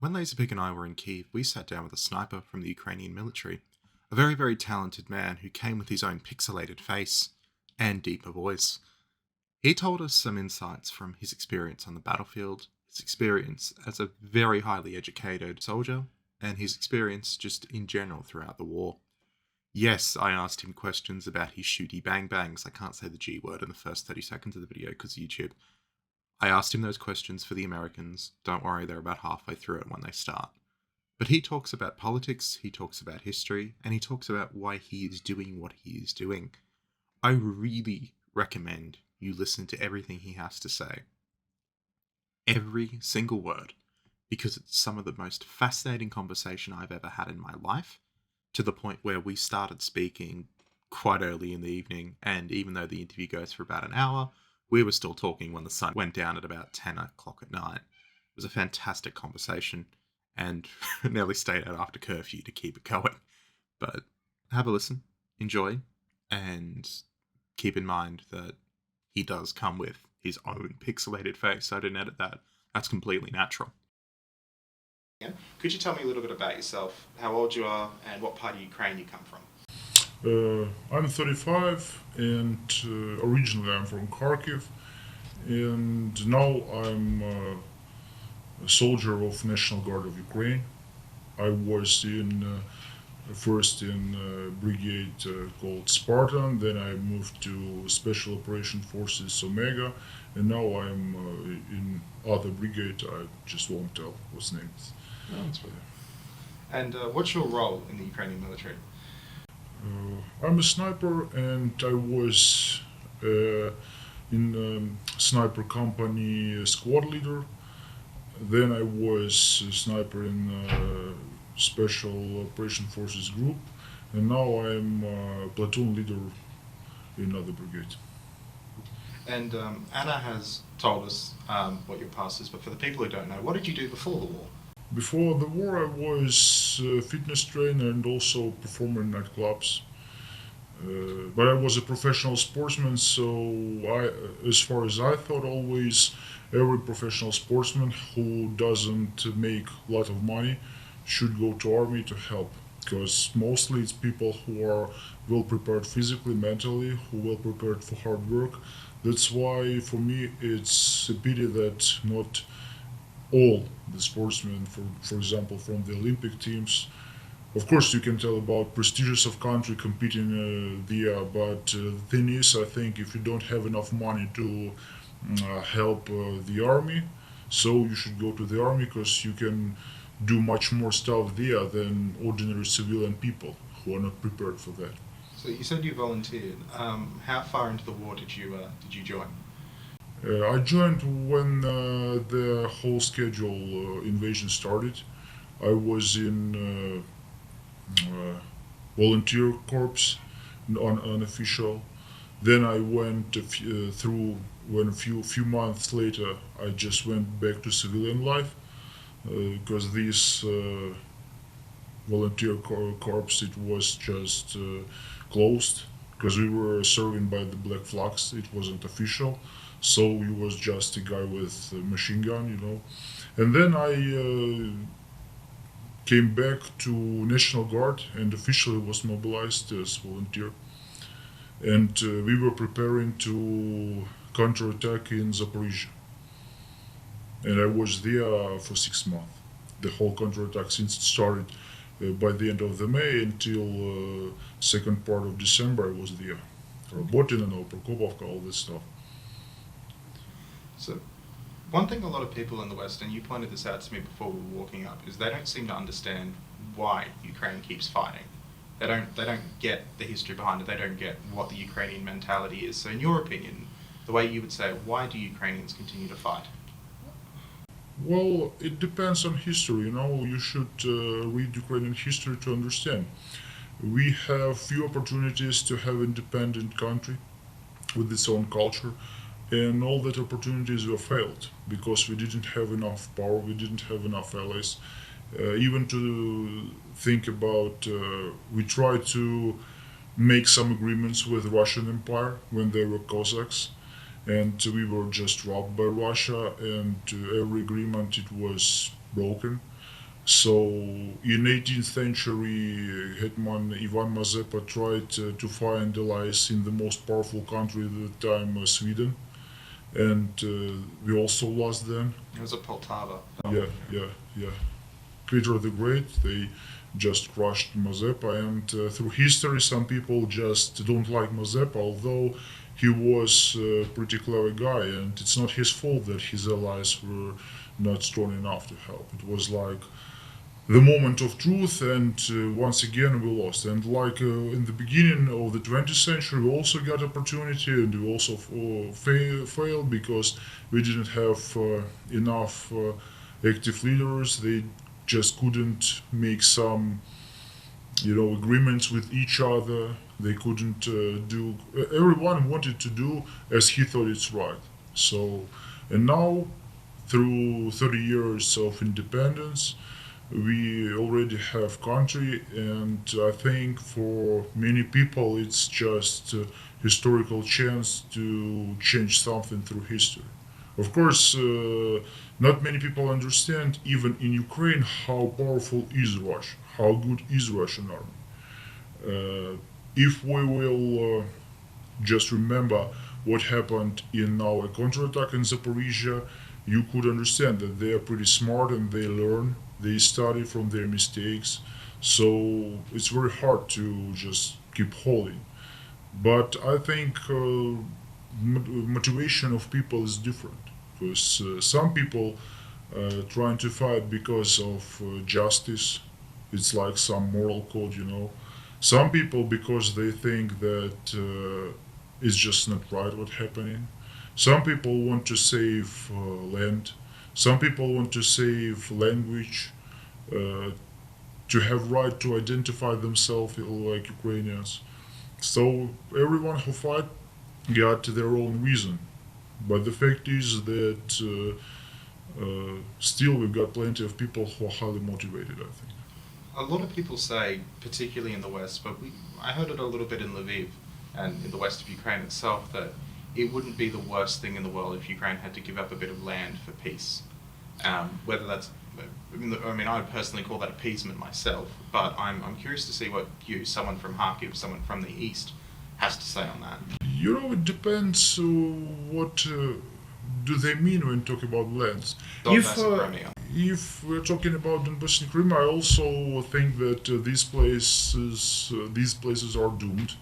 When Laserpig and I were in Kiev, we sat down with a sniper from the Ukrainian military, a very, very talented man who came with his own pixelated face and deeper voice. He told us some insights from his experience on the battlefield, his experience as a very highly educated soldier, and his experience just in general throughout the war. Yes, I asked him questions about his shooty bang bangs. I can't say the G word in the first 30 seconds of the video because YouTube. I asked him those questions for the Americans. Don't worry, they're about halfway through it when they start. But he talks about politics, he talks about history, and he talks about why he is doing what he is doing. I really recommend you listen to everything he has to say. Every single word, because it's some of the most fascinating conversation I've ever had in my life, to the point where we started speaking quite early in the evening, and even though the interview goes for about an hour, we were still talking when the sun went down at about 10 o'clock at night. It was a fantastic conversation, and nearly stayed out after curfew to keep it going. But have a listen, enjoy, and keep in mind that he does come with his own pixelated face. I didn't edit that. That's completely natural. Yeah. Could you tell me a little bit about yourself, how old you are, and what part of Ukraine you come from? I'm 35 and originally I'm from Kharkiv, and now I'm a soldier of National Guard of Ukraine. I was first in brigade called Spartan, then I moved to Special Operation Forces Omega, and now I'm in other brigade. I just won't tell what's name is. Oh, that's weird. And what's your role in the Ukrainian military? I'm a sniper, and I was in sniper company squad leader. Then I was a sniper in Special Operation Forces group, and now I'm platoon leader in other brigade. And Anna has told us what your past is, but for the people who don't know, what did you do before the war? Before the war, I was a fitness trainer and also performer in nightclubs. But I was a professional sportsman, so as far as I thought, always every professional sportsman who doesn't make a lot of money should go to army to help, because mostly it's people who are well prepared physically, mentally, who well prepared for hard work. That's why for me it's a pity that not all the sportsmen, for example, from the Olympic teams. Of course, you can tell about prestigious of country competing there, but the thing is, I think if you don't have enough money to help the army, so you should go to the army because you can do much more stuff there than ordinary civilian people who are not prepared for that. So you said you volunteered. How far into the war did you join? I joined when the whole schedule invasion started. I was in volunteer corps, unofficial. Then I went through. When a few months later, I just went back to civilian life because this volunteer corps, it was just closed because we were serving by the black flags. It wasn't official, so he was just a guy with a machine gun. And then I came back to National Guard and officially was mobilized as volunteer. And we were preparing to counterattack in Zaporizhia. And I was there for 6 months. The whole counterattack since it started by the end of the May until second part of December I was there. Robotina, Prokopovka, all this stuff. So, one thing a lot of people in the West, and you pointed this out to me before we were walking up, is they don't seem to understand why Ukraine keeps fighting. They don't get the history behind it. They don't get what the Ukrainian mentality is. So, in your opinion, the way you would say it, why do Ukrainians continue to fight? Well, it depends on history. You should read Ukrainian history to understand. We have few opportunities to have independent country with its own culture, and all that opportunities were failed because we didn't have enough power, we didn't have enough allies. Even to think about, we tried to make some agreements with Russian Empire when they were Cossacks, and we were just robbed by Russia, and every agreement it was broken. So in 18th century, Hetman Ivan Mazepa tried to find allies in the most powerful country at the time, Sweden, and we also lost them. It was at Poltava. Yeah, yeah, yeah. Peter the Great, they just crushed Mazepa, and through history, some people just don't like Mazepa, although he was a pretty clever guy, and it's not his fault that his allies were not strong enough to help. It was like the moment of truth, and once again we lost. And like in the beginning of the 20th century, we also got opportunity, and we also failed because we didn't have enough active leaders. They just couldn't make some, agreements with each other. They couldn't do. Everyone wanted to do as he thought it's right. So, and now, through 30 years of independence, we already have country, and I think for many people it's just a historical chance to change something through history. Of course, not many people understand, even in Ukraine, how powerful is Russia, how good is Russian army. If we will just remember what happened in our counterattack in Zaporizhia, you could understand that they are pretty smart and they learn, they study from their mistakes. So it's very hard to just keep holding. But I think motivation of people is different because some people trying to fight because of justice. It's like some moral code. Some people because they think that it's just not right what's happening. Some people want to save land. Some people want to save language, uh, to have right to identify themselves like Ukrainians. So everyone who fight got their own reason. But the fact is that still we've got plenty of people who are highly motivated, I think. A lot of people say, particularly in the West, but I heard it a little bit in Lviv and in the west of Ukraine itself, that it wouldn't be the worst thing in the world if Ukraine had to give up a bit of land for peace. Whether that's, I would personally call that appeasement myself, but I'm curious to see what someone from Kharkiv, someone from the east, has to say on that. It depends what do they mean when talking about lands. Donbass and Crimea. If we're talking about Donbass and Crimea, I also think that these places are doomed,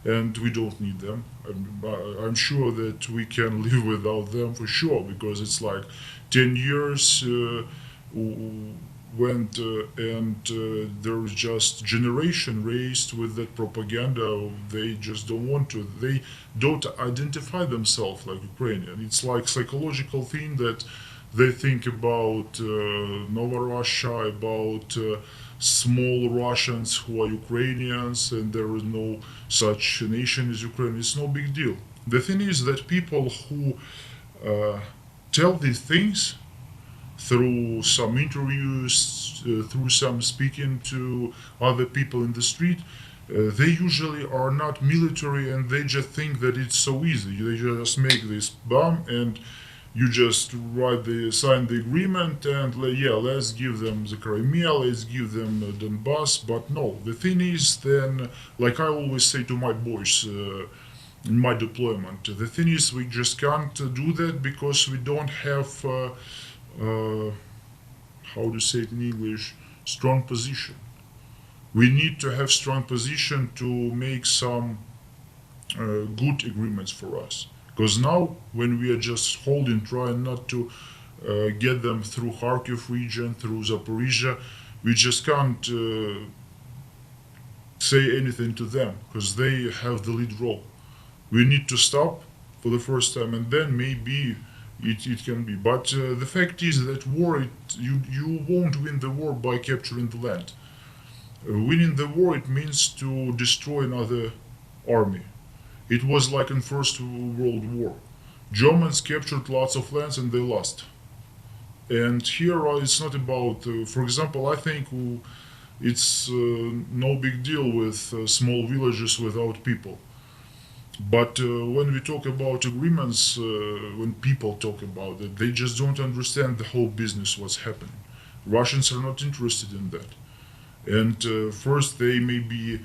and we don't need them. I'm sure that we can live without them for sure, because it's like 10 years went and there is just generation raised with that propaganda. They just don't want to. They don't identify themselves like Ukrainian. It's like psychological thing that they think about Nova Russia, about small Russians who are Ukrainians, and there is no such nation as Ukraine. It's no big deal. The thing is that people who tell these things through some interviews, through some speaking to other people in the street, they usually are not military, and they just think that it's so easy. They just make this bomb and you just sign the agreement, and let's give them the Crimea, let's give them Donbass. But no, the thing is, then, like I always say to my boys in my deployment, the thing is we just can't do that because we don't have how to say it in English, strong position. We need to have strong position to make some good agreements for us. Because now, when we are just holding, trying not to get them through Kharkiv region, through Zaporizhia, we just can't say anything to them because they have the lead role. We need to stop for the first time, and then maybe it can be. But the fact is that you won't win the war by capturing the land. Winning the war, it means to destroy another army. It was like in First World War. Germans captured lots of lands and they lost. And here it's not about, for example, I think it's no big deal with small villages without people. But when we talk about agreements, when people talk about it, they just don't understand the whole business, what's happening. Russians are not interested in that. And first, they maybe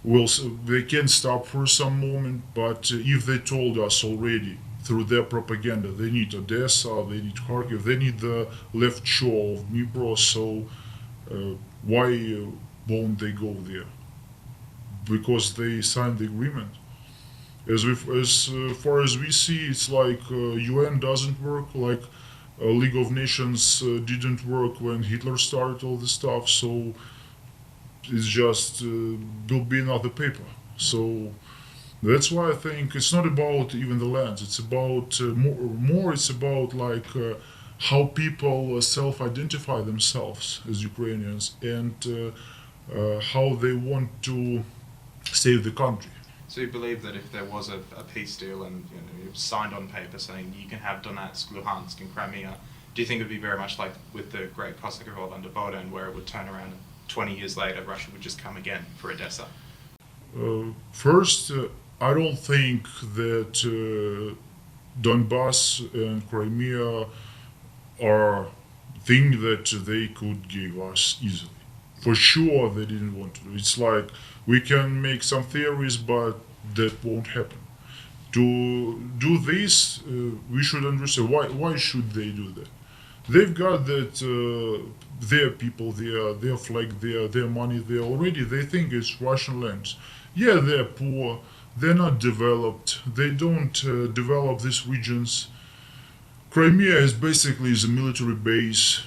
they can stop for some moment, but if they told us already through their propaganda they need Odessa, they need Kharkiv, they need the left shore of Dnipro, so why won't they go there? Because they signed the agreement. As far as we see, it's like UN doesn't work, like League of Nations didn't work when Hitler started all this stuff, so it's just will be another paper. So that's why I think it's not about even the lands. It's about more. It's about like how people self-identify themselves as Ukrainians and how they want to save the country. So you believe that if there was a peace deal and it was signed on paper saying you can have Donetsk, Luhansk, and Crimea, do you think it would be very much like with the Great Cossack Revolt under Bohdan, where it would turn around and 20 years later Russia would just come again for Odessa? First, I don't think that Donbass and Crimea are things that they could give us easily. For sure, they didn't want to do. It's like we can make some theories, but that won't happen. To do this, we should understand why should they do that. They've got that their people there, their flag there, their money there already. They think it's Russian lands. Yeah, they're poor. They're not developed. They don't develop these regions. Crimea is basically a military base,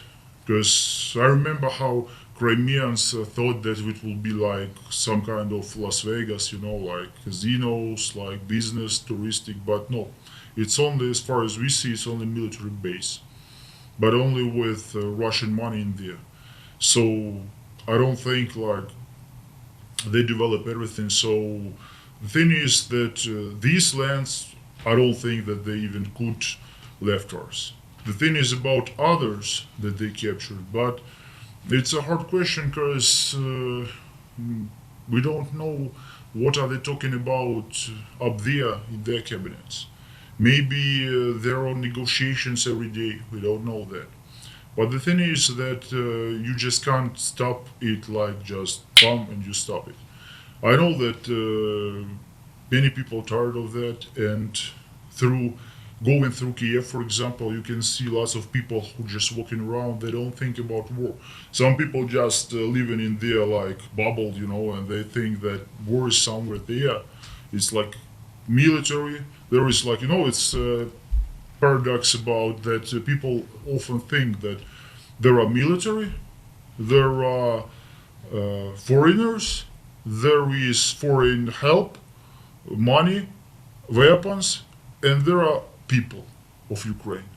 because I remember how Crimeans thought that it will be like some kind of Las Vegas, like casinos, like business, touristic, but no. It's only, as far as we see, it's only military base, but only with Russian money in there. So I don't think like they develop everything. So the thing is that these lands, I don't think that they even could left us. The thing is about others that they captured, but it's a hard question because we don't know what are they talking about up there in their cabinets. Maybe they're on negotiations every day. We don't know that. But the thing is that you just can't stop it like just bam and you stop it. I know that many people are tired of that, and through going through Kiev, for example, you can see lots of people who just walking around. They don't think about war. Some people just living in their like bubble, and they think that war is somewhere there. It's like military. There is like it's a paradox about that. People often think that there are military, there are foreigners, there is foreign help, money, weapons, and there are people of Ukraine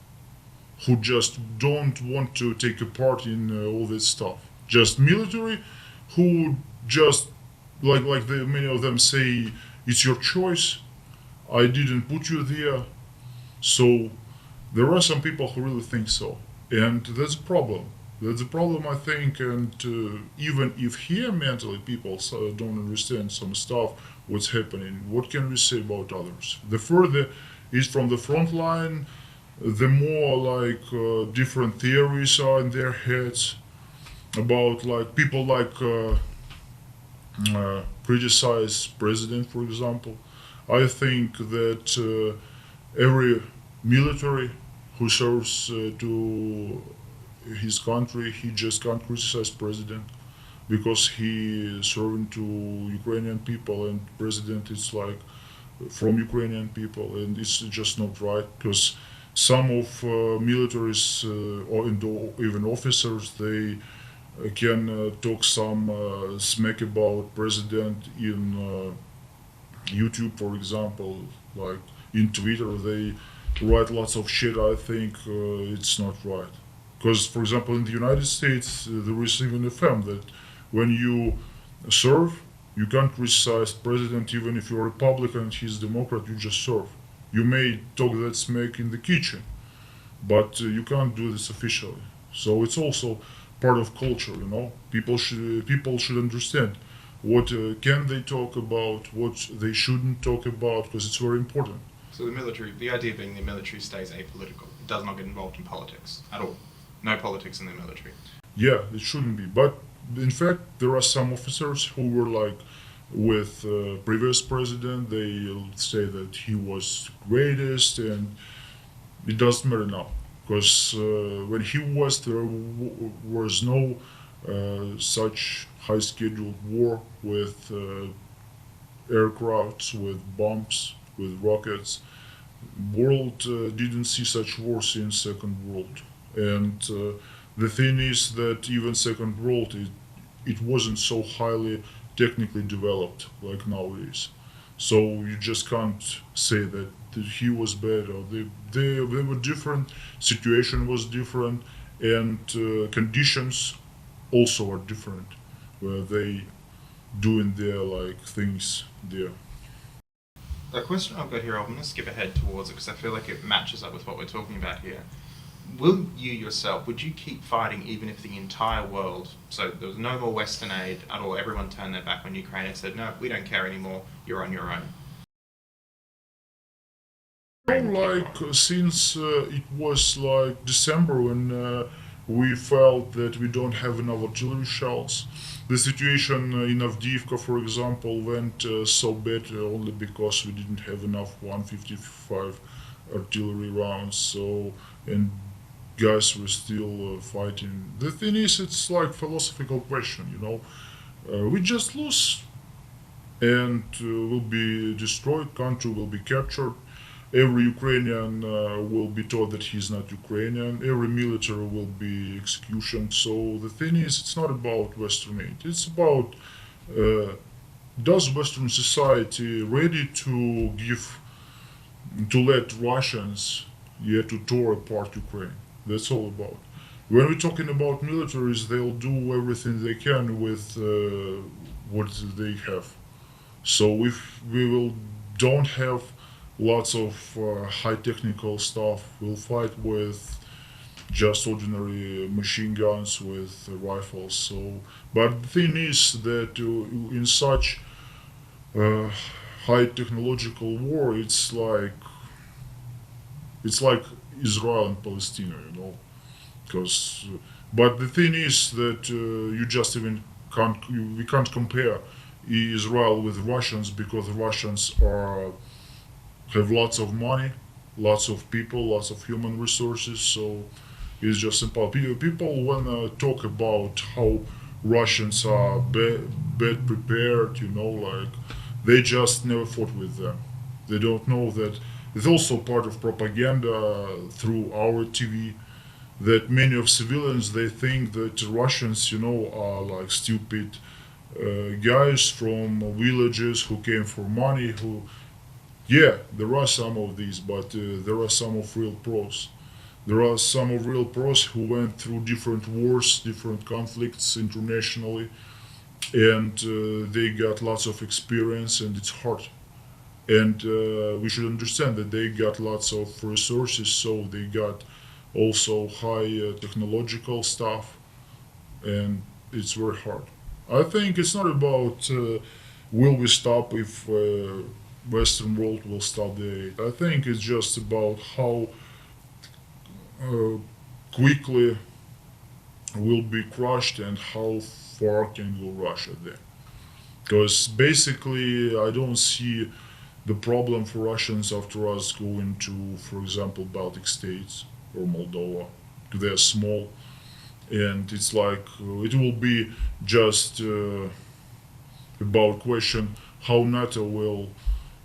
who just don't want to take a part in all this stuff. Just military, who just many of them say, it's your choice. I didn't put you there. So there are some people who really think so, and that's a problem. That's a problem, I think. And even if here mentally people don't understand some stuff, what's happening, what can we say about others? The further is from the front line, the more like different theories are in their heads about like people like criticize president, for example. I think that every military who serves to his country, he just can't criticize president because he is serving to Ukrainian people, and president is like from Ukrainian people, and it's just not right because some of militaries or even officers, they can talk some smack about president in YouTube, for example, like in Twitter they write lots of shit. I think it's not right because, for example, in the United States there is even a firm that when you serve, you can't criticize president even if you're a Republican and he's Democrat. You just serve. You may talk that smack in the kitchen, but you can't do this officially. So it's also part of culture. People should understand what can they talk about, what they shouldn't talk about, because it's very important. So the idea being the military stays apolitical. It does not get involved in politics at all. No politics in the military. Yeah, it shouldn't be. But in fact, there are some officers who were like with previous president. They say that he was greatest, and it doesn't matter now because when he was there was no such high scheduled war with aircrafts, with bombs, with rockets. World didn't see such war since Second World, and the thing is that even Second World it wasn't so highly technically developed like nowadays. So you just can't say that he was bad or they were different, situation was different, and conditions also are different where they doing their like things there. A question I've got here, I'm going to skip ahead towards it because I feel like it matches up with what we're talking about here. Will you yourself, would you keep fighting even if the entire world, so there was no more Western aid at all, everyone turned their back on Ukraine and said, no, we don't care anymore, you're on your own? Like since it was like December when we felt that we don't have enough artillery shells. The situation in Avdiivka, for example, went so bad only because we didn't have enough 155 artillery rounds. So and guys were still fighting. The thing is, it's like philosophical question, you know. We just lose and will be destroyed. Country will be captured. Every Ukrainian will be told that he's not Ukrainian. Every military will be execution. So the thing is, it's not about Western aid. It's about uh, does Western society ready to give to let Russians to tear apart Ukraine. That's all about. When we're talking about militaries, they'll do everything they can with what they have. So if we will don't have lots of high technical stuff, we'll fight with just ordinary machine guns with rifles. So, but the thing is that in such uh, high technological war, it's like Israel and Palestine, you know, because. But the thing is that you just even can't we can't compare Israel with Russians because Russians are have lots of money, lots of people, lots of human resources. So it's just simple. People wanna talk about how Russians are bad prepared, you know, like they just never fought with them. They don't know that it's also part of propaganda through our TV that many of civilians they think that Russians, you know, are like stupid guys from villages who came for money. Who, yeah, there are some of these, but there are some of real pros. There are some of real pros who went through different wars, different conflicts internationally, and they got lots of experience, and it's hard. And we should understand that they got lots of resources, so they got also high technological stuff, and it's very hard. I think it's not about will we stop if Western world will stop the aid. I think it's just about how uh, quickly will be crushed and how far can go Russia there. Because basically, I don't see the problem for Russians after us going to, for example, Baltic states or Moldova. They're small, and it's like it will be just about question how NATO will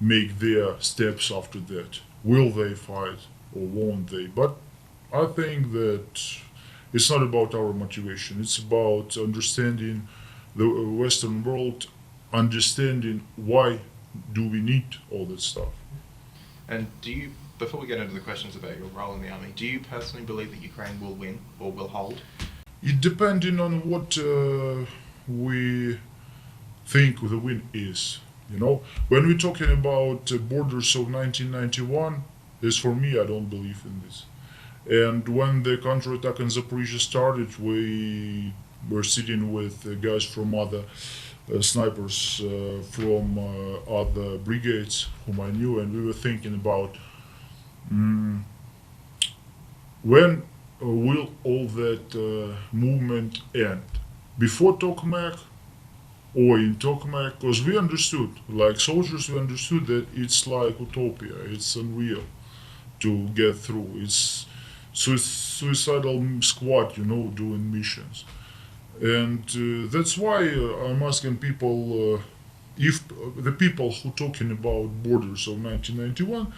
make their steps after that. Will they fight or won't they? But I think that it's not about our motivation. It's about understanding the Western world, understanding why do we need all that stuff. And do you, before we get into the questions about your role in the army, do you personally believe that Ukraine will win or will hold? It depending on what we think the win is. You know, when we're talking about borders of 1991, as for me, I don't believe in this. And when the counterattack in Zaporizhia started, we were sitting with guys from other snipers from other brigades whom I knew, and we were thinking about when will all that movement end? Before Tokmak or in Tokmak? Because we understood, like soldiers, we understood that it's like utopia, it's unreal to get through. It's suicidal squad, doing missions. And that's why I'm asking people if the people who talking about borders of 1991,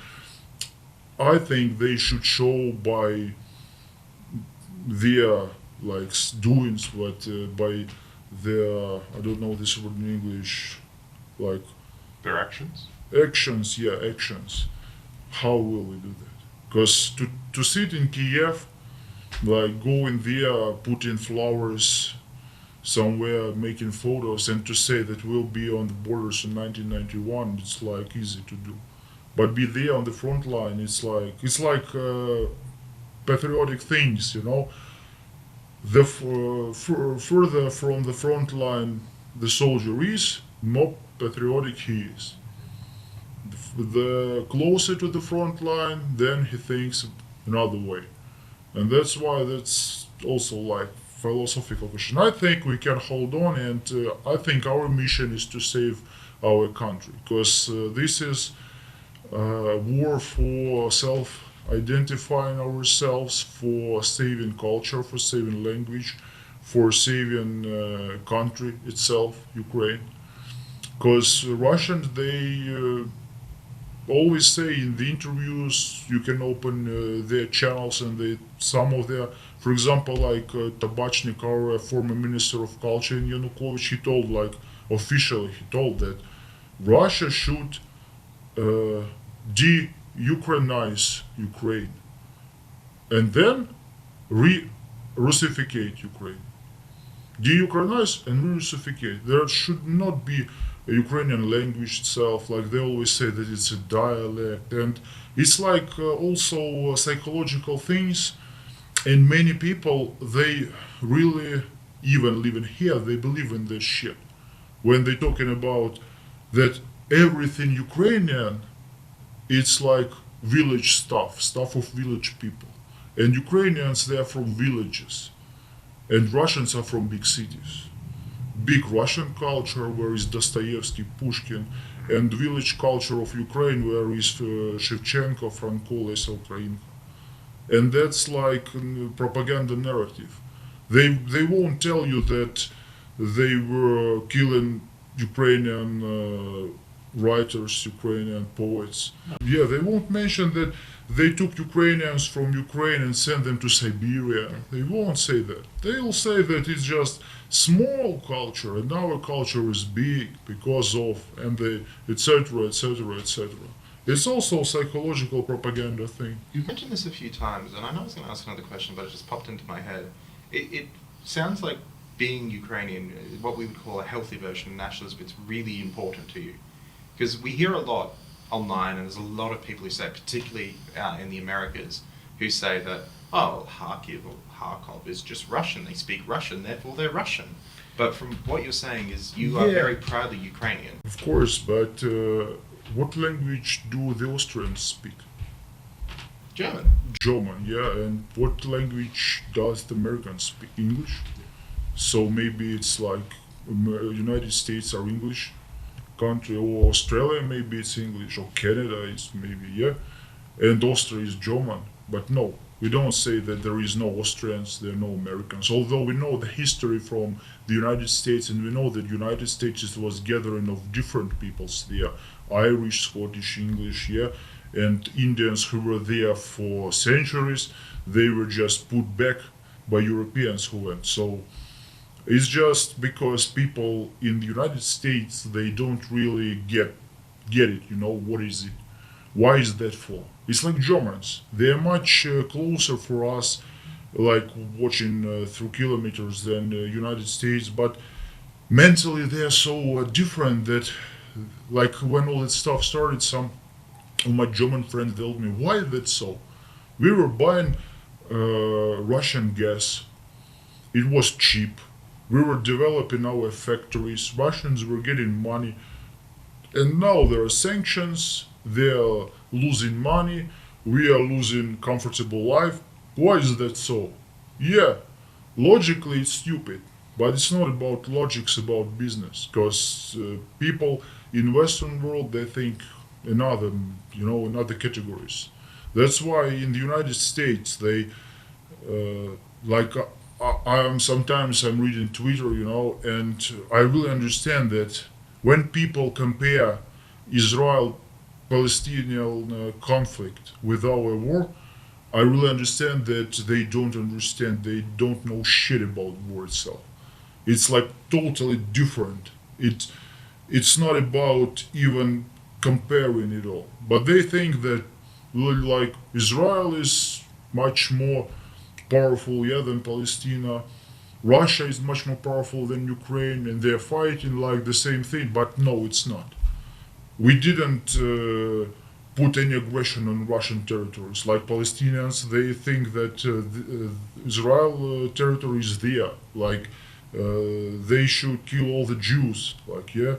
I think they should show by their like doings, but by their I don't know this word in English, like Their actions? actions. Yeah, actions. How will we do that? Because to sit in Kiev, like going there, putting flowers somewhere, making photos, and to say that we'll be on the borders in 1991, it's like easy to do. But be there on the front line, it's like patriotic things, The further from the front line the soldier is, more patriotic he is. The closer to the front line, then he thinks another way, and that's why that's also like philosophical question. I think we can hold on, and I think our mission is to save our country, because this is war for self-identifying ourselves, for saving culture, for saving language, for saving country itself, Ukraine. Because Russians, they always say in the interviews, you can open their channels, and some of their, for example, like Tabachnik, our former minister of culture in Yanukovych, he told, like officially, he told that Russia should de-Ukrainize Ukraine and then re-Russificate Ukraine. De-Ukrainize and re-Russificate. There should not be a Ukrainian language itself, like they always say that it's a dialect, and it's like also psychological things. And many people, they really, even living here, they believe in this shit when they're talking about that everything Ukrainian, it's like village stuff of village people. And Ukrainians, they are from villages. And Russians are from big cities. Big Russian culture, where is Dostoevsky, Pushkin, and village culture of Ukraine, where is Shevchenko, Franco, Lesa Ukrainka. And that's like propaganda narrative. They won't tell you that they were killing Ukrainian writers, Ukrainian poets. Yeah, they won't mention that they took Ukrainians from Ukraine and sent them to Siberia. They won't say that. They'll say that it's just small culture and our culture is big because of, and they, etc., etc., etc. It's also a psychological propaganda thing. You've mentioned this a few times, and I know I was going to ask another question, but it just popped into my head. It sounds like being Ukrainian, what we would call a healthy version of nationalism, it's really important to you. Because we hear a lot online, and there's a lot of people who say, particularly out in the Americas, who say that, oh, Kharkiv or Kharkov is just Russian. They speak Russian, therefore they're Russian. But from what you're saying is you are very proudly Ukrainian. Of course, but what language do the Austrians speak? German. German, yeah. And what language does the Americans speak? English. So maybe it's like United States are English country, or Australia maybe it's English, or Canada is maybe, yeah. And Austria is German. But no, we don't say that there is no Austrians, there are no Americans. Although we know the history from the United States, and we know that United States was gathering of different peoples there. Irish, Scottish, English, yeah, and Indians who were there for centuries, they were just put back by Europeans who went. So it's just because people in the United States, they don't really get it, what is it? Why is that for? It's like Germans. They're much closer for us, like watching through kilometers than United States, but mentally they are so different that, like when all that stuff started, some of my German friends told me, why is that so? We were buying Russian gas. It was cheap. We were developing our factories. Russians were getting money. And now there are sanctions. They are losing money. We are losing comfortable life. Why is that so? Yeah, logically it's stupid, but it's not about logic, it's about business. Because people in Western world, they think in other, in other categories. That's why in the United States, they, like, I'm sometimes I'm reading Twitter, and I really understand that when people compare Israel Palestinian conflict with our war, I really understand that they don't understand. They don't know shit about war itself. It's like totally different. It's not about even comparing it all. But they think that like Israel is much more powerful, yeah, than Palestine. Russia is much more powerful than Ukraine, and they're fighting like the same thing. But no, it's not. We didn't put any aggression on Russian territories. Like Palestinians, they think that Israel territory is there. Like they should kill all the Jews. Like, yeah,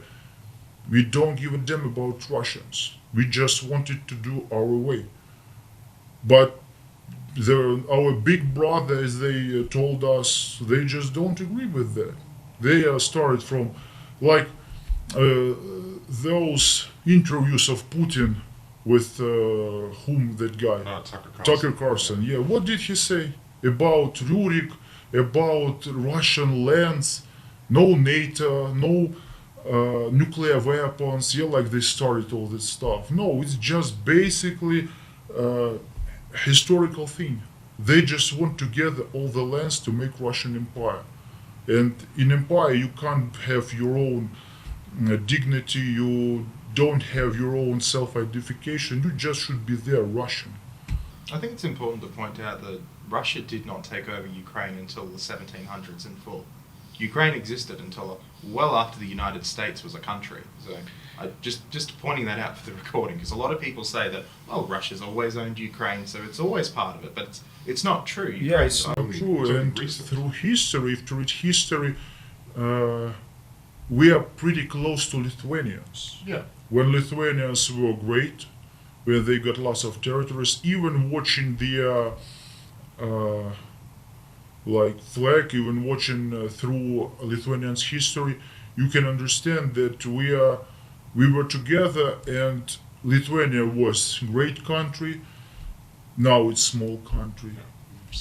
we don't give a damn about Russians. We just wanted to do our way. But our big brothers, they told us they just don't agree with that. They started from like those interviews of Putin with whom that guy Tucker Carlson. Tucker Carlson. Yeah, what did he say about Rurik, about Russian lands, no NATO, no nuclear weapons? Yeah, like they started all this stuff. No, it's just basically historical thing. They just want to gather all the lands to make Russian empire. And in empire, you can't have your own dignity. You don't have your own self-identification. You just should be there, Russian. I think it's important to point out that Russia did not take over Ukraine until the 1700s in full. Ukraine existed until well after the United States was a country. So just pointing that out for the recording, because a lot of people say that, oh, Russia's always owned Ukraine, so it's always part of it, but it's not true. Yeah, it's not true. And through history, if you read history, we are pretty close to Lithuanians. Yeah. When Lithuanians were great, when they got lots of territories, even watching the like flag, even watching through Lithuanians' history, you can understand that we were together, and Lithuania was great country. Now it's small country.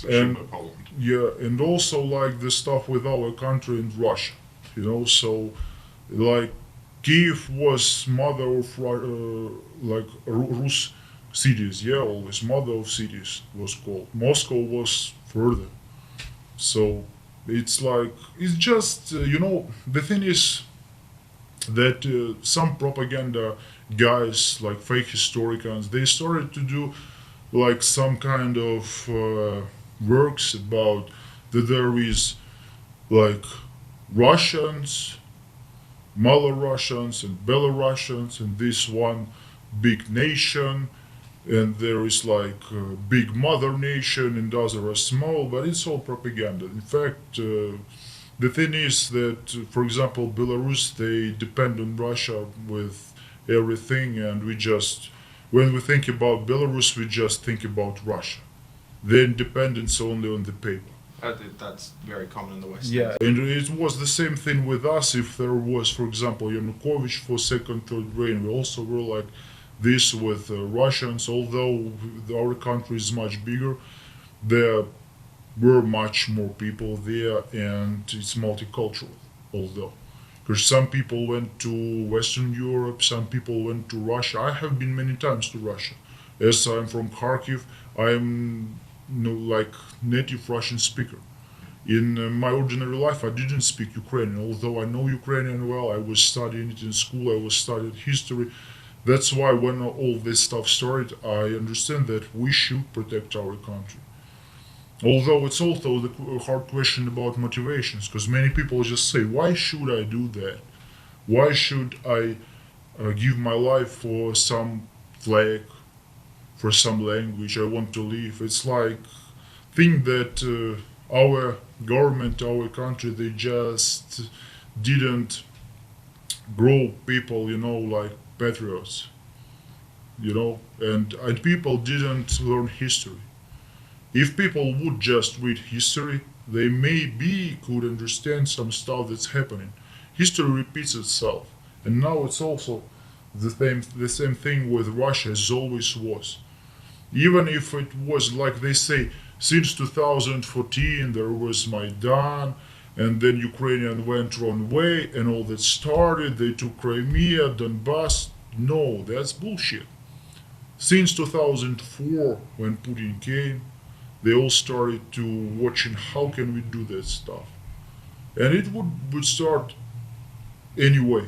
And yeah, and also like the stuff with our country and Russia, so like Kiev was mother of like Rus cities, yeah, always mother of cities was called. Moscow was further, so it's like it's just the thing is that some propaganda guys like fake historians, they started to do like some kind of works about that there is like Russians, Malorussians, and Belarusians, and this one big nation, and there is like a big mother nation, and others are small, but it's all propaganda. In fact, the thing is that, for example, Belarus, they depend on Russia with everything, and when we think about Belarus, we just think about Russia. Their independence only on the paper. That's very common in the West. Yeah, and it was the same thing with us. If there was, for example, Yanukovych for second, third reign, we also were like this with Russians. Although our country is much bigger, there were much more people there, and it's multicultural. Although, because some people went to Western Europe, some people went to Russia. I have been many times to Russia. As I'm from Kharkiv, I'm like native Russian speaker. In my ordinary life, I didn't speak Ukrainian, although I know Ukrainian well. I was studying it in school. I was studying history. That's why when all this stuff started, I understand that we should protect our country. Although it's also the hard question about motivations, because many people just say, "Why should I do that? Why should I give my life for some flag, for some language I want to live?" It's like think that our government, our country, they just didn't grow people, like patriots, and people didn't learn history. If people would just read history, they maybe could understand some stuff that's happening. History repeats itself, and now it's also the same thing with Russia as always was. Even if it was like they say, since 2014 there was Maidan, and then Ukrainian went wrong way, and all that started. They took Crimea, Donbass. No, that's bullshit. Since 2004, when Putin came, they all started to watching how can we do that stuff, and it would start anyway.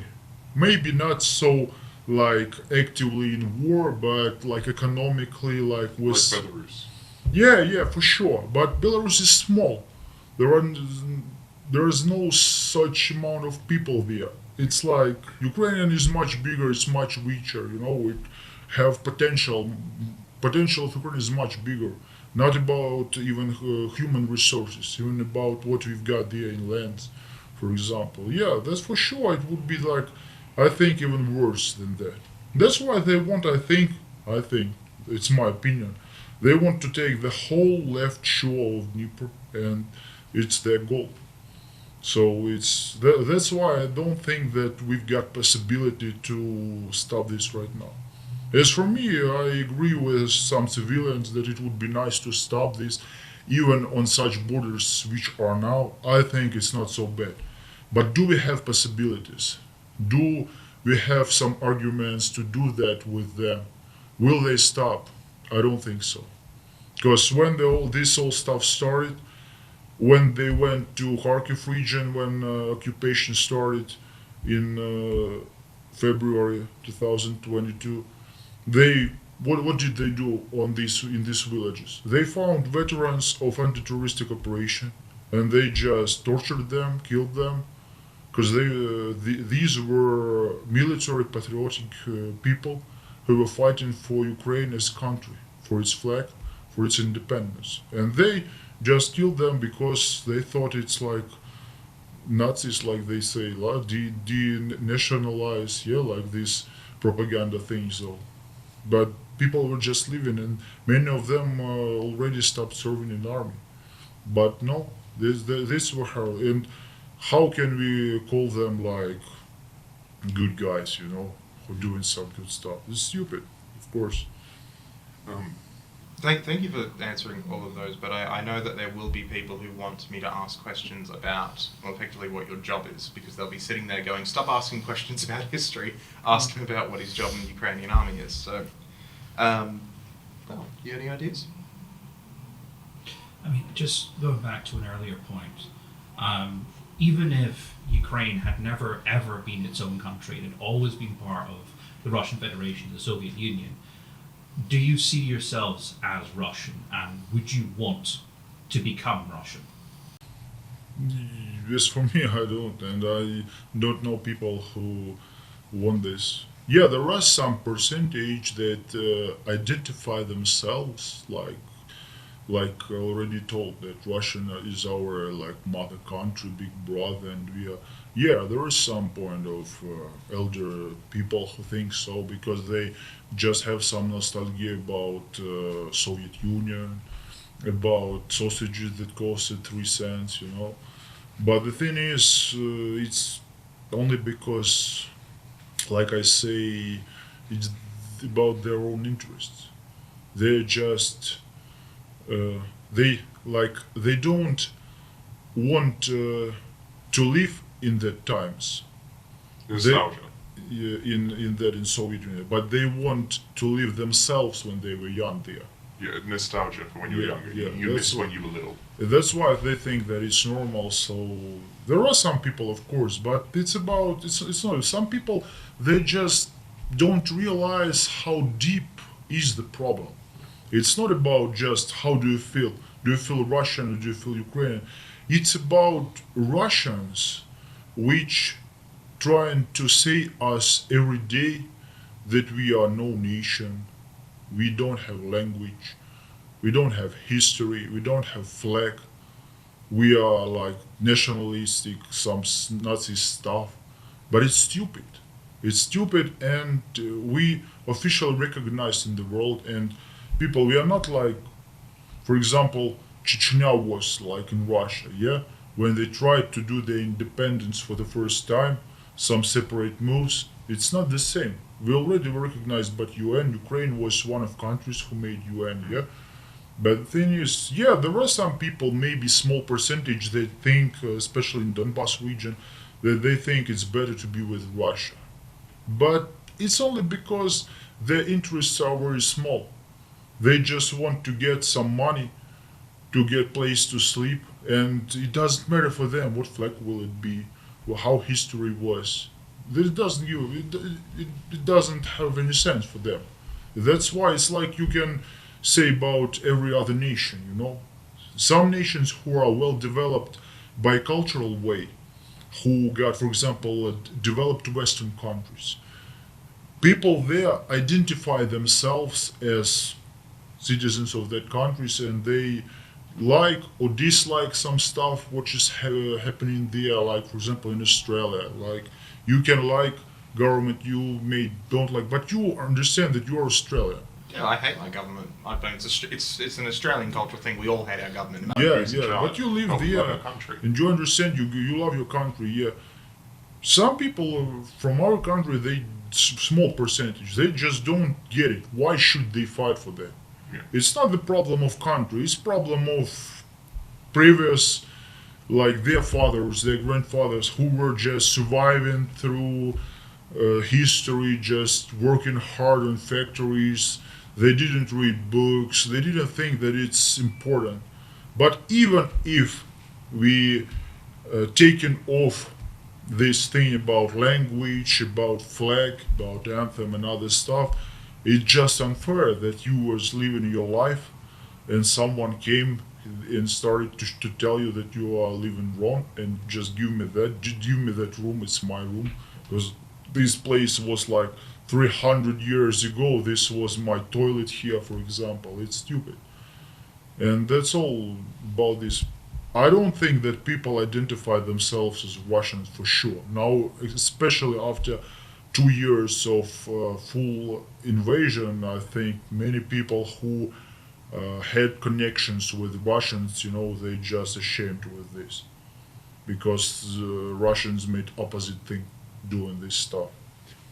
Maybe not so like actively in war, but like economically, like with Like Belarus. yeah, for sure. But Belarus is small. There are there is no such amount of people there. It's like Ukrainian is much bigger. It's much richer. It have potential. Potential of Ukraine is much bigger. Not about even human resources, even about what we've got there in lands, for example. Yeah, that's for sure. It would be like, I think, even worse than that. That's why they want. I think it's my opinion. They want to take the whole left shore of Dnieper, and it's their goal. So that's why I don't think that we've got possibility to stop this right now. As for me, I agree with some civilians that it would be nice to stop this, even on such borders which are now. I think it's not so bad. But do we have possibilities? Do we have some arguments to do that with them? Will they stop? I don't think so. Because when this all stuff started, when they went to Kharkiv region, when occupation started in February 2022, they what did they do in these villages? They found veterans of anti-terroristic operation, and they just tortured them, killed them, because these were military patriotic people who were fighting for Ukraine as a country, for its flag, for its independence, and they just killed them because they thought it's like Nazis, like they say, like denationalize, yeah, like these propaganda things, though. But people were just living, and many of them already stopped serving in the army. But no, this were how, and how can we call them like good guys, who are doing some good stuff? It's stupid, of course. Um, Thank you for answering all of those, but I know that there will be people who want me to ask questions about, well, effectively what your job is, because they'll be sitting there going, stop asking questions about history, ask him about what his job in the Ukrainian army is. So, you have any ideas? I mean, just going back to an earlier point, even if Ukraine had never ever been its own country, it had always been part of the Russian Federation, the Soviet Union, do you see yourselves as Russian, and would you want to become Russian? Yes, for me, I don't, and I don't know people who want this. Yeah, there are some percentage that identify themselves like I already told that Russian is our like mother country, big brother, and we are. Yeah, there is some point of elder people who think so because they just have some nostalgia about Soviet Union, about sausages that costed 3 cents. But the thing is, it's only because, like I say, it's about their own interests. They're just they don't want to live in the times nostalgia. in Soviet Union, but they want to live themselves when they were young there. Yeah, nostalgia for when you were Yeah, younger. yeah, You miss that's when what- you were little. That's why they think that it's normal. So there are some people, of course, but it's not. Some people they just don't realize how deep is the problem. It's not about just how do you feel. Do you feel Russian or do you feel Ukrainian? It's about Russians which trying to say us every day that we are no nation, we don't have language, we don't have history, we don't have flag, we are like nationalistic, some Nazi stuff. But it's stupid. It's stupid, and we officially recognized in the world, and people, we are not like For example, Chechnya was like in Russia, yeah? When they tried to do their independence for the first time, some separate moves, it's not the same. We already recognized, but UN, Ukraine was one of countries who made UN, yeah? But the thing is, yeah, there are some people, maybe small percentage, that think, especially in Donbass region, that they think it's better to be with Russia. But it's only because their interests are very small. They just want to get some money, to get place to sleep, and it doesn't matter for them what flag will it be, or how history was. It doesn't give, it doesn't have any sense for them. That's why it's like you can say about every other nation, you know. Some nations who are well developed by cultural way, who got, for example, developed Western countries, people there identify themselves as citizens of that countries, and they like or dislike some stuff which is happening there. Like for example in Australia, like you can like government you may don't like, but you understand that you are Australian. Yeah, I hate my government. I think it's an Australian cultural thing. We all hate our government. Yeah, Who's in yeah, charge? but you live Oh, we there, love our country. and you understand. You love your country. Yeah, some people from our country, they small percentage, they just don't get it. Why should they fight for that? Yeah. It's not the problem of country. It's problem of previous, like their fathers, their grandfathers, who were just surviving through history, just working hard in factories. They didn't read books. They didn't think that it's important. But even if we taken off this thing about language, about flag, about anthem and other stuff, it's just unfair that you was living your life and someone came and started to tell you that you are living wrong, and just give me that room, it's my room, because this place was like 300 years ago, this was my toilet here, for example. It's stupid. And that's all about this. I don't think that people identify themselves as Russians for sure. Now, especially after 2 years of full invasion, I think many people who had connections with Russians, you know, they just ashamed with this, because Russians made opposite thing doing this stuff.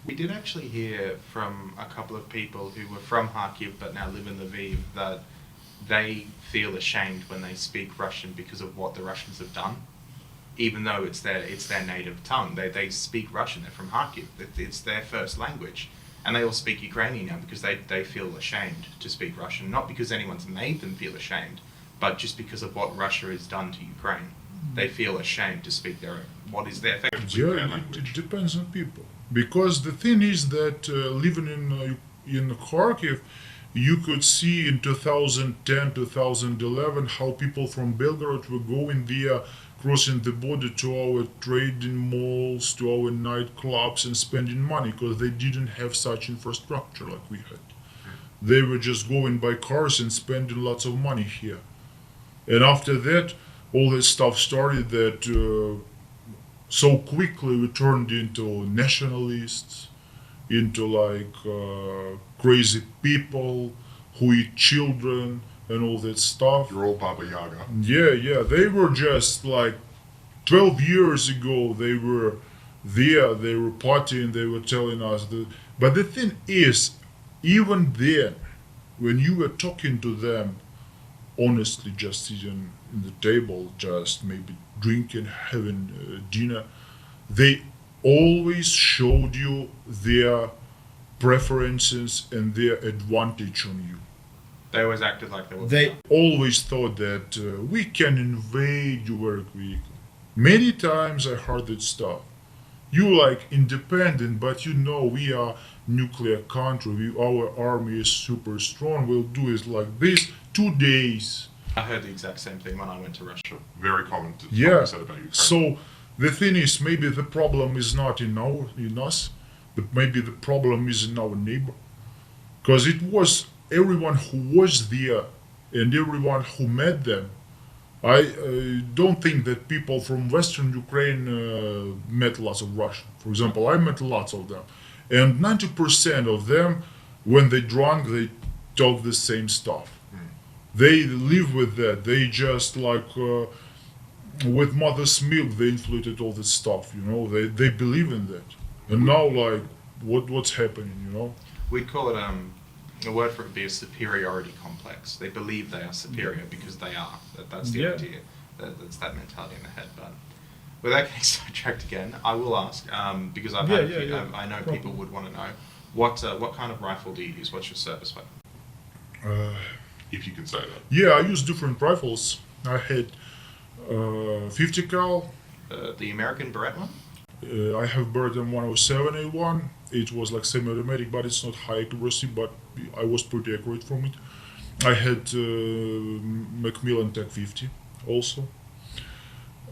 We did actually hear from a couple of people who were from Kharkiv but now live in Lviv that they feel ashamed when they speak Russian because of what the Russians have done, even though it's their native tongue. They speak Russian. They're from Kharkiv. It's their first language, and they all speak Ukrainian now because they feel ashamed to speak Russian, not because anyone's made them feel ashamed, but just because of what Russia has done to Ukraine. They feel ashamed to speak what is their effectively Yeah, their it language. depends on people. Because the thing is that living in Kharkiv, you could see in 2010, 2011 how people from Belgorod were going there, crossing the border to our trading malls, to our nightclubs, and spending money because they didn't have such infrastructure like we had. They were just going by cars and spending lots of money here. And after that, all this stuff started that so quickly we turned into nationalists, into like crazy people who eat children and all that stuff. You're all Baba Yaga. Yeah, they were just like 12 years ago, they were there, they were partying, they were telling us that. But the thing is, even then, when you were talking to them, honestly, just sitting in the table, just maybe drinking, having dinner, they always showed you their preferences and their advantage on you. They always acted like they were. They always thought that we can invade you very quickly. Many times I heard that stuff. You like independent, but you know we are nuclear country. Our army is super strong. We'll do it like this 2 days. I heard the exact same thing when I went to Russia. Very common to Yeah. what said about Ukraine. So the thing is, maybe the problem is not in us, but maybe the problem is in our neighbor, because it was everyone who was there and everyone who met them. I don't think that people from Western Ukraine met lots of Russian. For example, I met lots of them, and 90% of them, when they drunk, they talk the same stuff. They live with that. They just like with mother's milk, they inflated all this stuff. They believe in that. And now, like, what's happening? We'd call it a word for it would be a superiority complex. They believe they are superior because they are. That's the idea. That's that mentality in the head. But without getting sidetracked again, I will ask because I've had I know people would want to know what kind of rifle do you use? What's your service weapon? If you can say that. Yeah, I use different rifles. I had 50 cal. The American Beretta one? I have Beretta 107A1. It was like semi-automatic, but it's not high accuracy, but I was pretty accurate from it. I had Macmillan Tech 50 also.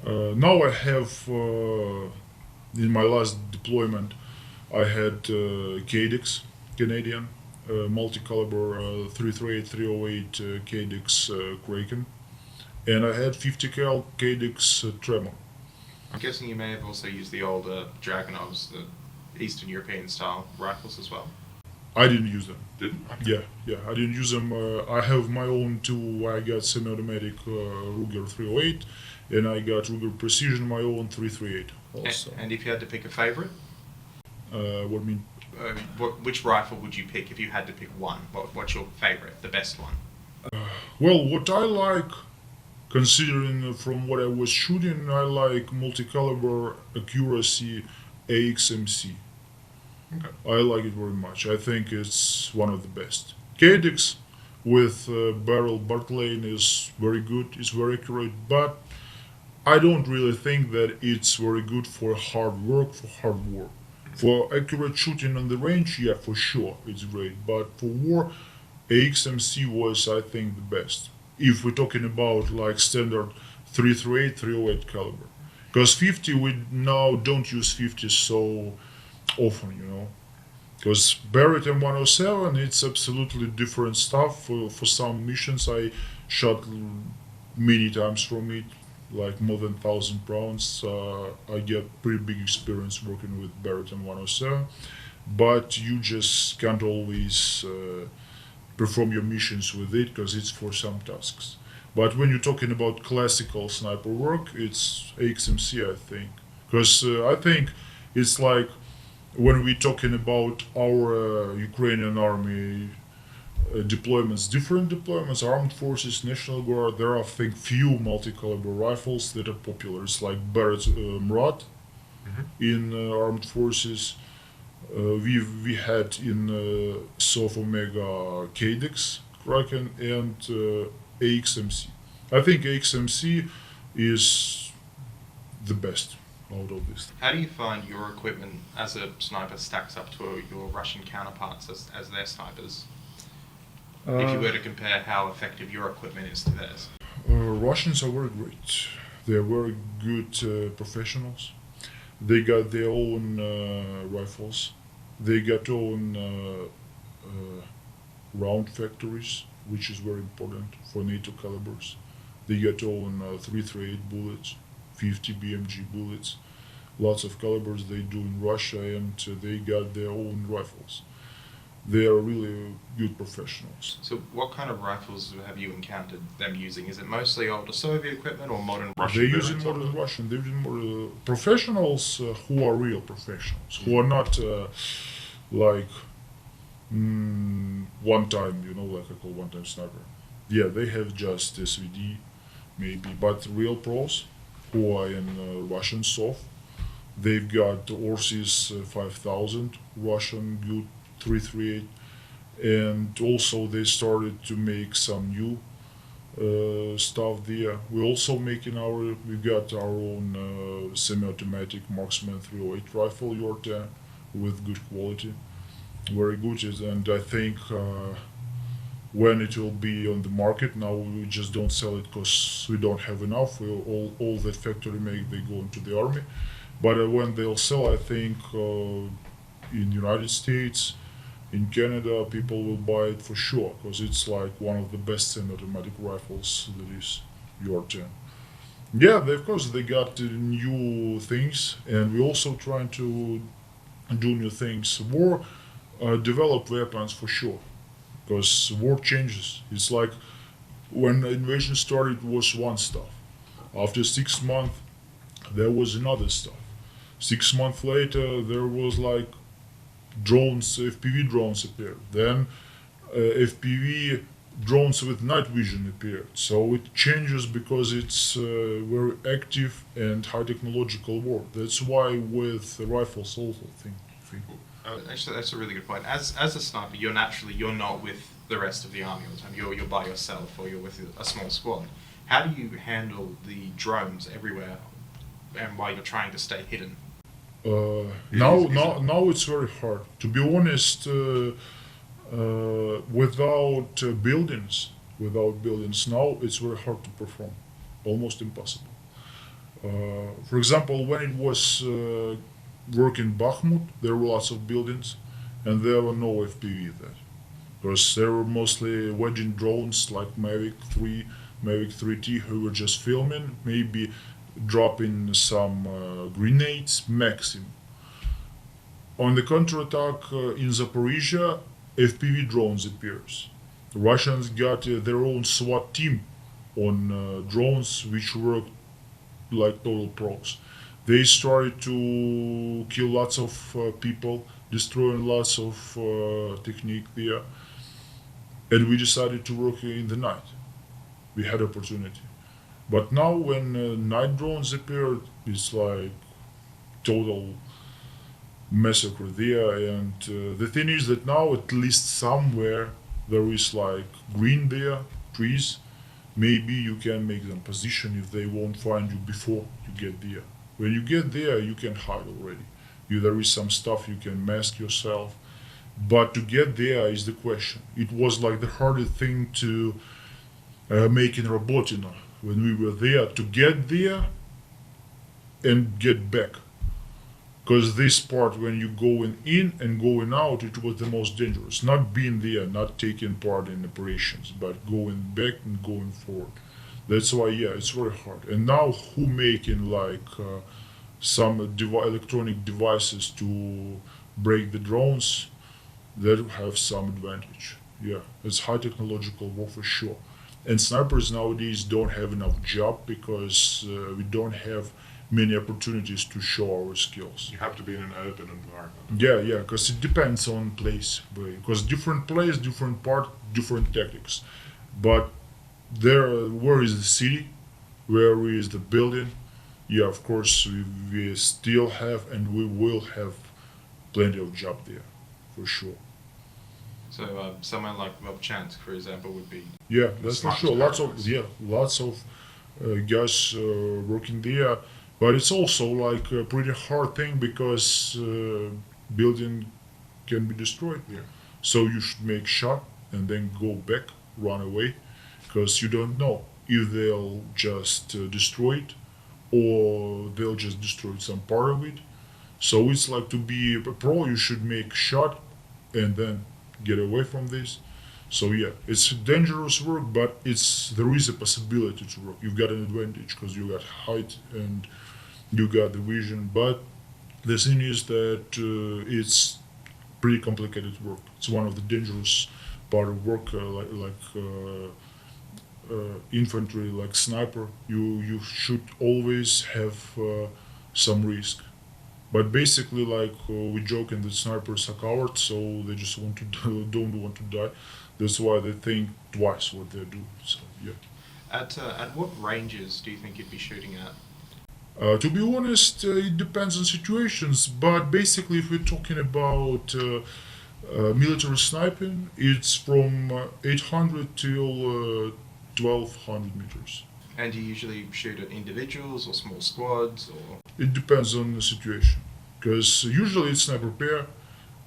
Now I have, in my last deployment, I had Cadex, Canadian, multi-caliber 338, 308 Cadex Kraken. And I had 50 cal Cadex Tremor. I'm guessing you may have also used the old Dragunovs, the Eastern European style rifles as well. I didn't use them. Didn't? Yeah, I didn't use them. I have my own too. I got semi-automatic Ruger 308, and I got Ruger Precision, my own 338 also. And if you had to pick a favorite? What I mean? Which rifle would you pick if you had to pick one? What's your favorite, the best one? Well, what I like, considering from what I was shooting, I like multi-caliber accuracy AXMC. Okay. I like it very much. I think it's one of the best. Cadex with barrel Bartlane is very good. It's very accurate, but I don't really think that it's very good for hard work, for hard war. For accurate shooting on the range, yeah, for sure, it's great. But for war, AXMC was, I think, the best. If we're talking about like standard 338, 308 caliber. Because 50, we now don't use 50 so often, Because Barrett M107, it's absolutely different stuff. For some missions, I shot many times from it, like more than 1,000 rounds. I get pretty big experience working with Barrett M107, but you just can't always perform your missions with it because it's for some tasks. But when you're talking about classical sniper work, it's AXMC, I think. Because I think it's like when we're talking about our Ukrainian army deployments, different deployments, armed forces, National Guard, there are, I think, few multi-caliber rifles that are popular. It's like Barrett Murat in armed forces. We had in South Omega Cadex, Kraken, and AXMC. I think AXMC is the best out of this. How do you find your equipment as a sniper stacks up to your Russian counterparts as their snipers? If you were to compare how effective your equipment is to theirs. Russians are very great. They're very good professionals. They got their own rifles. They got own round factories, which is very important for NATO calibers. They got own 338 bullets, 50 BMG bullets. Lots of calibers they do in Russia, and they got their own rifles. They are really good professionals. So what kind of rifles have you encountered them using? Is it mostly older Soviet equipment or modern Russian? They're using modern Russian. They're using more professionals who are real professionals, who are not like one time, like I call one time sniper. Yeah, they have just SVD maybe, but real pros who are in Russian SOF. They've got Orsis 5000 Russian good 338, and also they started to make some new stuff there. We're also making we got our own semi-automatic marksman 308 rifle Yorta with good quality, very good. And I think when it will be on the market, now we just don't sell it because we don't have enough. All that factory make, they go into the army. But when they'll sell, I think in United States, in Canada, people will buy it for sure because it's like one of the best semi-automatic rifles that is UR-10. Yeah, of course they got new things, and we're also trying to do new things. War develop weapons for sure, because war changes. It's like when the invasion started, it was one stuff. After 6 months, there was another stuff. 6 months later, there was like drones, FPV drones appeared. Then FPV drones with night vision appeared. So it changes because it's very active and high technological war. That's why with rifles also think. Actually, that's a really good point. As a sniper, you're not with the rest of the army all the time. You're by yourself, or you're with a small squad. How do you handle the drones everywhere, and while you're trying to stay hidden? Now it's very hard. To be honest, without buildings, now it's very hard to perform, almost impossible. For example, when it was work in Bakhmut, there were lots of buildings, and there were no FPV there, because there were mostly wedging drones like Mavic 3, Mavic 3T, who were just filming, maybe dropping some grenades maximum. On the counterattack in Zaporizhia, FPV drones appears. The Russians got their own SWAT team on drones, which worked like total pros. They started to kill lots of people, destroying lots of technique there, and we decided to work in the night. We had opportunity. But now when night drones appeared, it's like total massacre there. And the thing is that now at least somewhere there is like green there, trees. Maybe you can make them position if they won't find you before you get there. When you get there, you can hide already. There is some stuff you can mask yourself. But to get there is the question. It was like the hardest thing to make in Robotina. When we were there, to get there and get back. Because this part, when you going in and going out, it was the most dangerous. Not being there, not taking part in operations, but going back and going forward. That's why, yeah, it's very hard. And now who making like some electronic devices to break the drones, that have some advantage. Yeah, it's high technological war for sure. And snipers nowadays don't have enough job because we don't have many opportunities to show our skills. You have to be in an urban environment. Yeah, because it depends on place. Because different place, different part, different tactics. But where is the city? Where is the building? Yeah, of course, we still have and we will have plenty of job there, for sure. So someone like Chance, for example, would be. Yeah, that's for Smart sure. snipers. Lots of guys working there, but it's also like a pretty hard thing because building can be destroyed. Yeah. So you should make shot and then go back, run away, because you don't know if they'll just destroy it or they'll just destroy some part of it. So it's like to be a pro, you should make shot and then get away from this. So yeah, it's dangerous work, but there is a possibility to work. You've got an advantage because you got height and you got the vision. But the thing is that it's pretty complicated work. It's one of the dangerous part of work, infantry, like sniper. You should always have some risk. But basically, like we joking that snipers are cowards, so they just don't want to die. That's why they think twice what they do. So yeah. At what ranges do you think you'd be shooting at? To be honest, it depends on situations. But basically, if we're talking about military sniping, it's from 800 till 1200 meters. And do you usually shoot at individuals or small squads or? It depends on the situation. Because usually it's sniper pair.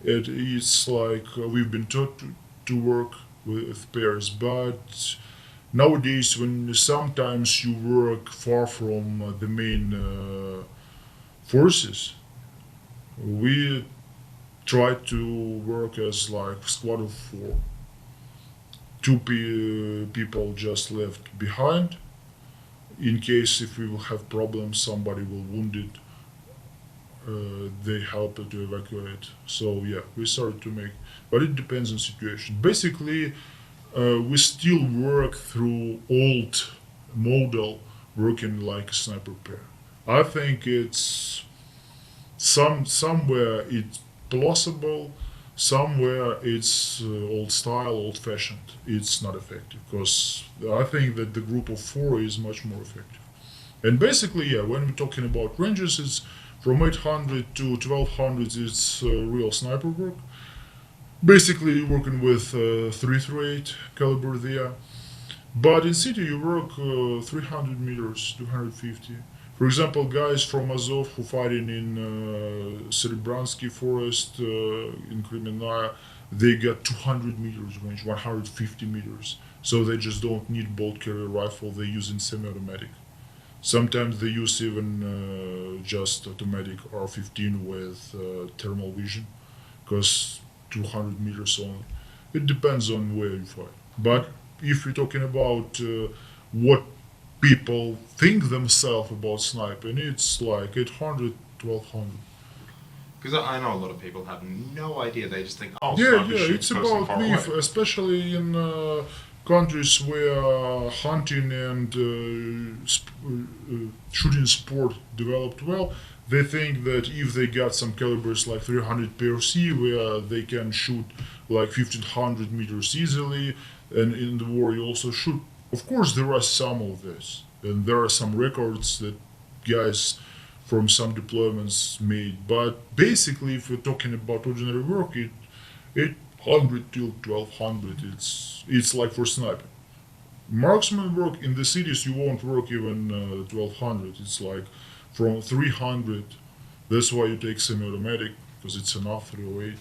It's like we've been taught to work with pairs, but nowadays when sometimes you work far from the main forces, we try to work as like squad of 4. Two people just left behind. In case if we will have problems, somebody will wounded. They help to evacuate. So yeah, we started to make, but it depends on situation. Basically, we still work through old model working like a sniper pair. I think it's somewhere it's plausible, somewhere it's old style, old fashioned. It's not effective because I think that the group of four is much more effective. And basically, yeah, when we're talking about ranges, it's from 800 to 1200. It's real sniper work. Basically, you're working with 338 caliber there. But in city, you work 300 meters, 250. For example, guys from Azov who fighting in Serebransky forest in Crimea, they got 200 meters range, 150 meters. So they just don't need bolt carrier rifle. They using semi-automatic. Sometimes they use even just automatic R15 with thermal vision, because 200 meters only. It depends on where you fight. But if you're talking about what people think themselves about sniping, it's like 800, 1200. Because I know a lot of people have no idea. They just think, oh, Yeah, sniper yeah, shoots it's person about far leaf, away. especially in countries where hunting and shooting sport developed well. They think that if they got some calibers like 300 PRC, where they can shoot like 1500 meters easily, and in the war you also shoot. Of course, there are some of this, and there are some records that guys from some deployments made. But basically, if we're talking about ordinary work, 800 till 1200. It's like for sniping. Marksman work in the cities, you won't work even 1200. It's like from 300. That's why you take semi-automatic, because it's enough 308.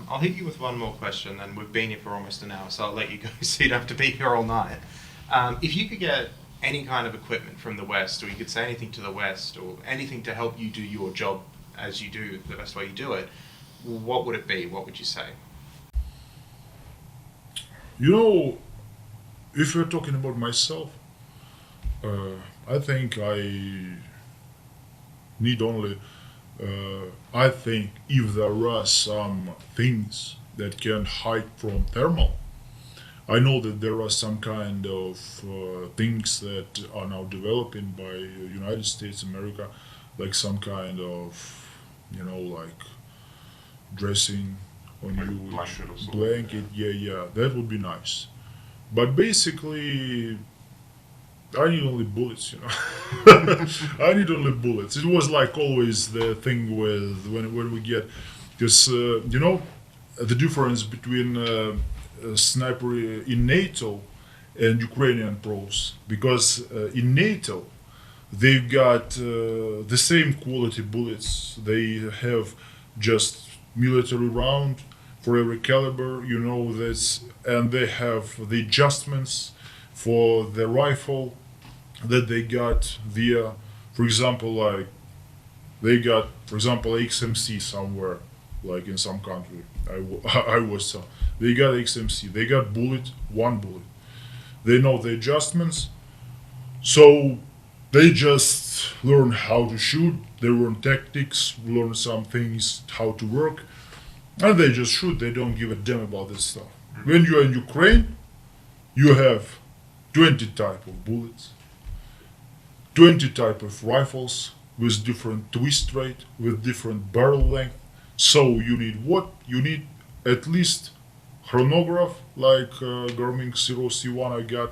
I'll hit you with one more question, and we've been here for almost an hour, so I'll let you go so you don't have to be here all night. If you could get any kind of equipment from the West, or you could say anything to the West, or anything to help you do your job as you do, the best way you do it, what would it be? What would you say? You know, if you're talking about myself, I think I need only. I think if there are some things that can hide from thermal, I know that there are some kind of things that are now developing by United States, America, like some kind of, like dressing on Like you, blanket or something, blanket. Yeah, that would be nice. But basically, I need only bullets, I need only bullets. It was like always the thing with when we get, because the difference between sniper in NATO and Ukrainian pros, because in NATO they've got the same quality bullets. They have just military round for every caliber, that's, and they have the adjustments for the rifle that they got via, for example, like they got, for example, XMC somewhere, like in some country. I was they got XMC, they got one bullet. They know the adjustments, so they just learn how to shoot. They learn tactics, learn some things, how to work, and they just shoot. They don't give a damn about this stuff. When you're in Ukraine, you have 20 type of bullets, 20 type of rifles with different twist rate, with different barrel length. So you need what? You need at least chronograph like Garmin Zero C1 I got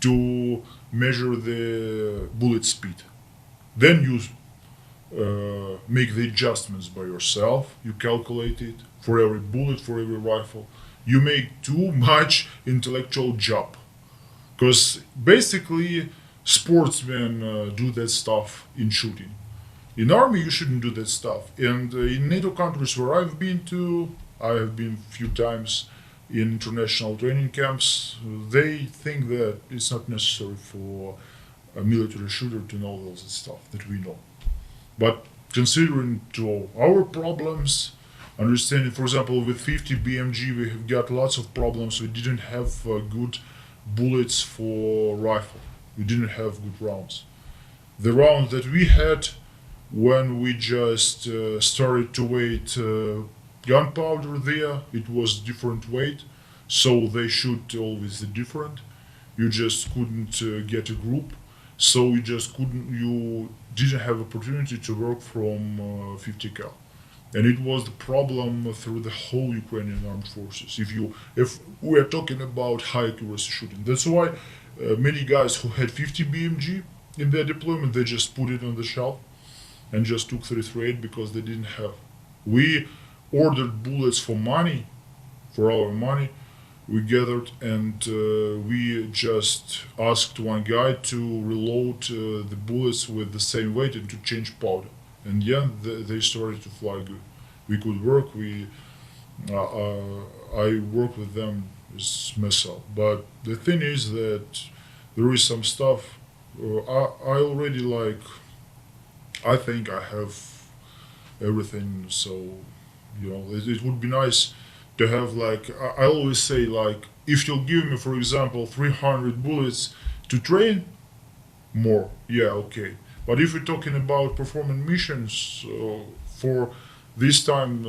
to measure the bullet speed. Then you make the adjustments by yourself. You calculate it for every bullet, for every rifle. You make too much intellectual job, because basically sportsmen do that stuff in shooting. In army, you shouldn't do that stuff. And in NATO countries where I've been to, I have been a few times in international training camps. They think that it's not necessary for a military shooter to know all this stuff that we know. But considering to our problems, understanding, for example, with 50 BMG, we have got lots of problems. We didn't have good bullets for rifle. We didn't have good rounds. The rounds that we had when we just started to weight gunpowder there, it was different weight. so they shoot always different. You just couldn't get a group, so you didn't have opportunity to work from 50 cal, and it was the problem through the whole Ukrainian armed forces. If we are talking about high accuracy shooting, that's why many guys who had 50 BMG in their deployment, they just put it on the shelf and just took 338 because they didn't have. We ordered bullets for money, for our money. We gathered and we just asked one guy to reload the bullets with the same weight and to change powder. And yeah, they started to fly good. We could work. I work with them as myself. But the thing is that there is some stuff. I already like. I think I have everything. So it would be nice to have I always say if you'll give me, for example, 300 bullets to train more, yeah, okay. But if we're talking about performing missions for this time,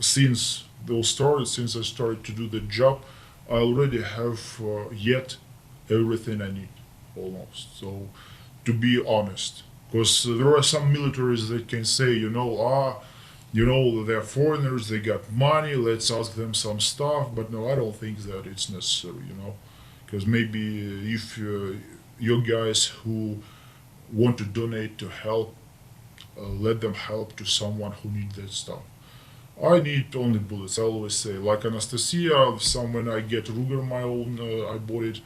since I started to do the job, I already have yet everything I need, almost. So, to be honest, because there are some militaries that can say, they're foreigners, they got money, let's ask them some stuff. But no, I don't think that it's necessary, because maybe if your guys who want to donate to help, let them help to someone who needs that stuff. I need only bullets. I always say, like Anastasia, when I get Ruger my own, I bought it.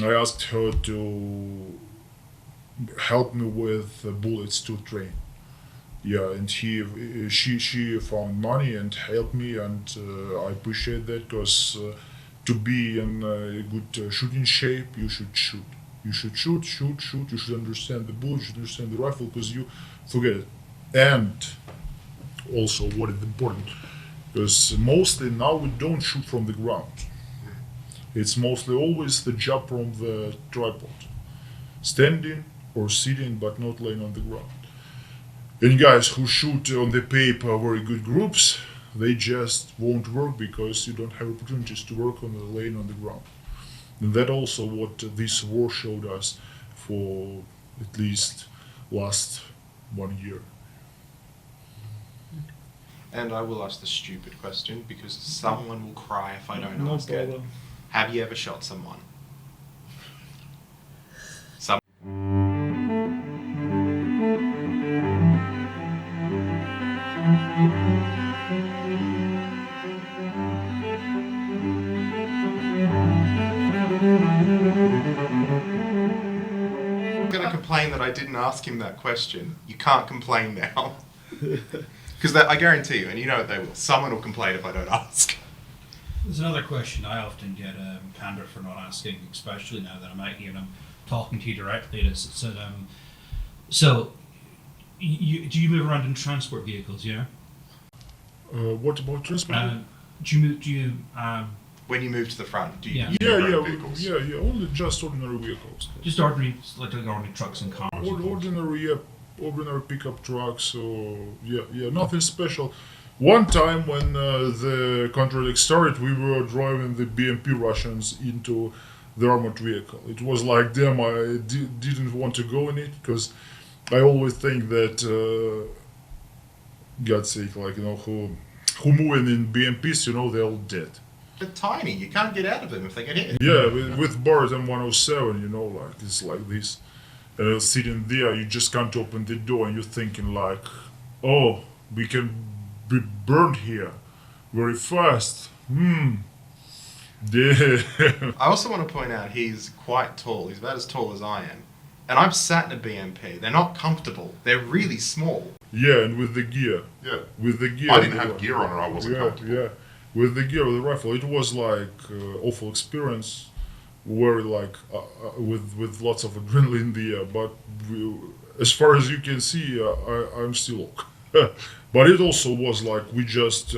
I asked her to help me with bullets to train. Yeah, and she found money and helped me, and I appreciate that, because to be in a good shooting shape, you should shoot. You should shoot. You should understand the bullet. You should understand the rifle, because you forget it. And also, what is important, because mostly now we don't shoot from the ground. It's mostly always the jump from the tripod, standing or sitting, but not laying on the ground. And guys who shoot on the paper very good groups, they just won't work because you don't have opportunities to work on the laying on the ground. And that also what this war showed us for at least last 1 year. And I will ask the stupid question because someone will cry if I don't No ask it. problem. Have you ever shot someone? I'm gonna complain that I didn't ask him that question. You can't complain now. Because I guarantee you, and you know they will, someone will complain if I don't ask. There's another question I often get pandered for not asking, especially now that I'm out here and I'm talking to you directly. It said, so do you move around in transport vehicles? Yeah. What about transport? When you move to the front, do you Yeah. use your own vehicles? Yeah, only just ordinary vehicles. Just ordinary, like ordinary trucks and cars? Ordinary pickup trucks, nothing special. One time when the contract started, we were driving the BMP Russians into the armored vehicle. It was like them, I didn't want to go in it, because I always think that, God's sake, who moving in BMPs, they're all dead. They're tiny, you can't get out of them if they get hit. Yeah, with Bart M107, it's like this. Sitting there, you just can't open the door, and you're thinking oh, we can be burned here very fast. Damn. I also want to point out he's quite tall. He's about as tall as I am. And I've sat in a BMP. They're not comfortable. They're really small. Yeah, and with the gear. Yeah. With the gear. I didn't have gear on it, I wasn't comfortable. Yeah. With the gear of the rifle, it was awful experience. Very with lots of adrenaline there, but as far as you can see, I'm still okay. But it also was we just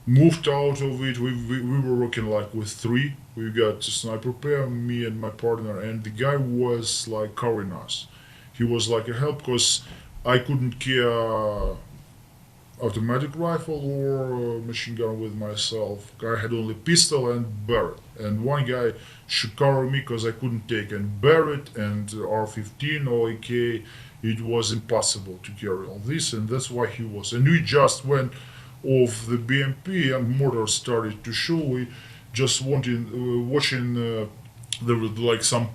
moved out of it. We were working with three. We got a sniper pair, me and my partner, and the guy was covering us. He was a help, because I couldn't care automatic rifle or machine gun with myself. I had only pistol and Barrett, and one guy should cover me because I couldn't take and Barrett and R15 or AK. It was impossible to carry all this, and that's why he was. And we just went off the BMP, and mortar started to show. We just wanted watching. There was like some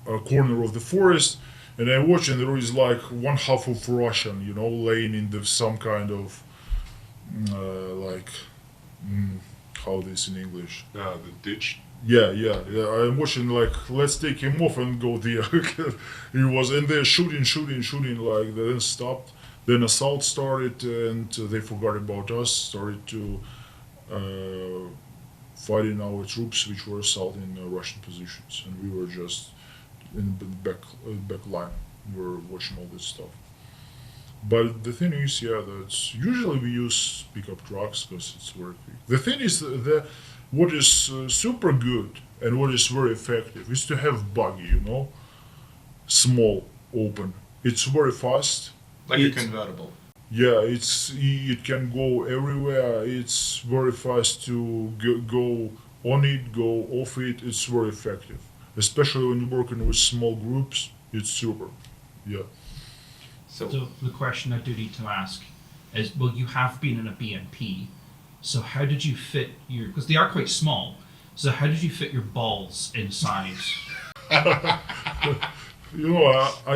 corner of the forest, and I watched, and there is like one half of Russian, laying in some kind of like how this in English. The ditch. Yeah. I'm watching like let's take him off and go there. He was in there shooting, like they then stopped. Then assault started, and they forgot about us. Started to fighting our troops, which were assaulting Russian positions, and we were just in the back line. We were watching all this stuff. But the thing is, that's usually we use pickup trucks because it's very quick. The thing is, what is super good and what is very effective is to have buggy, small, open. It's very fast. Like a convertible. Yeah, it can go everywhere. It's very fast to go on it, go off it. It's very effective, especially when you're working with small groups. It's super. Yeah. So the question I do need to ask is, well, you have been in a BMP, so how did you fit because they are quite small, so how did you fit your balls inside? I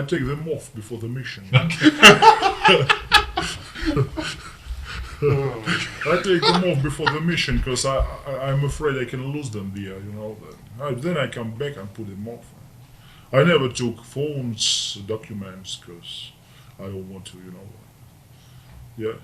take them off before the mission. I take them off before the mission because I'm afraid I can lose them there, Then I come back and put them off. I never took phones, documents, because I don't want to, Yeah.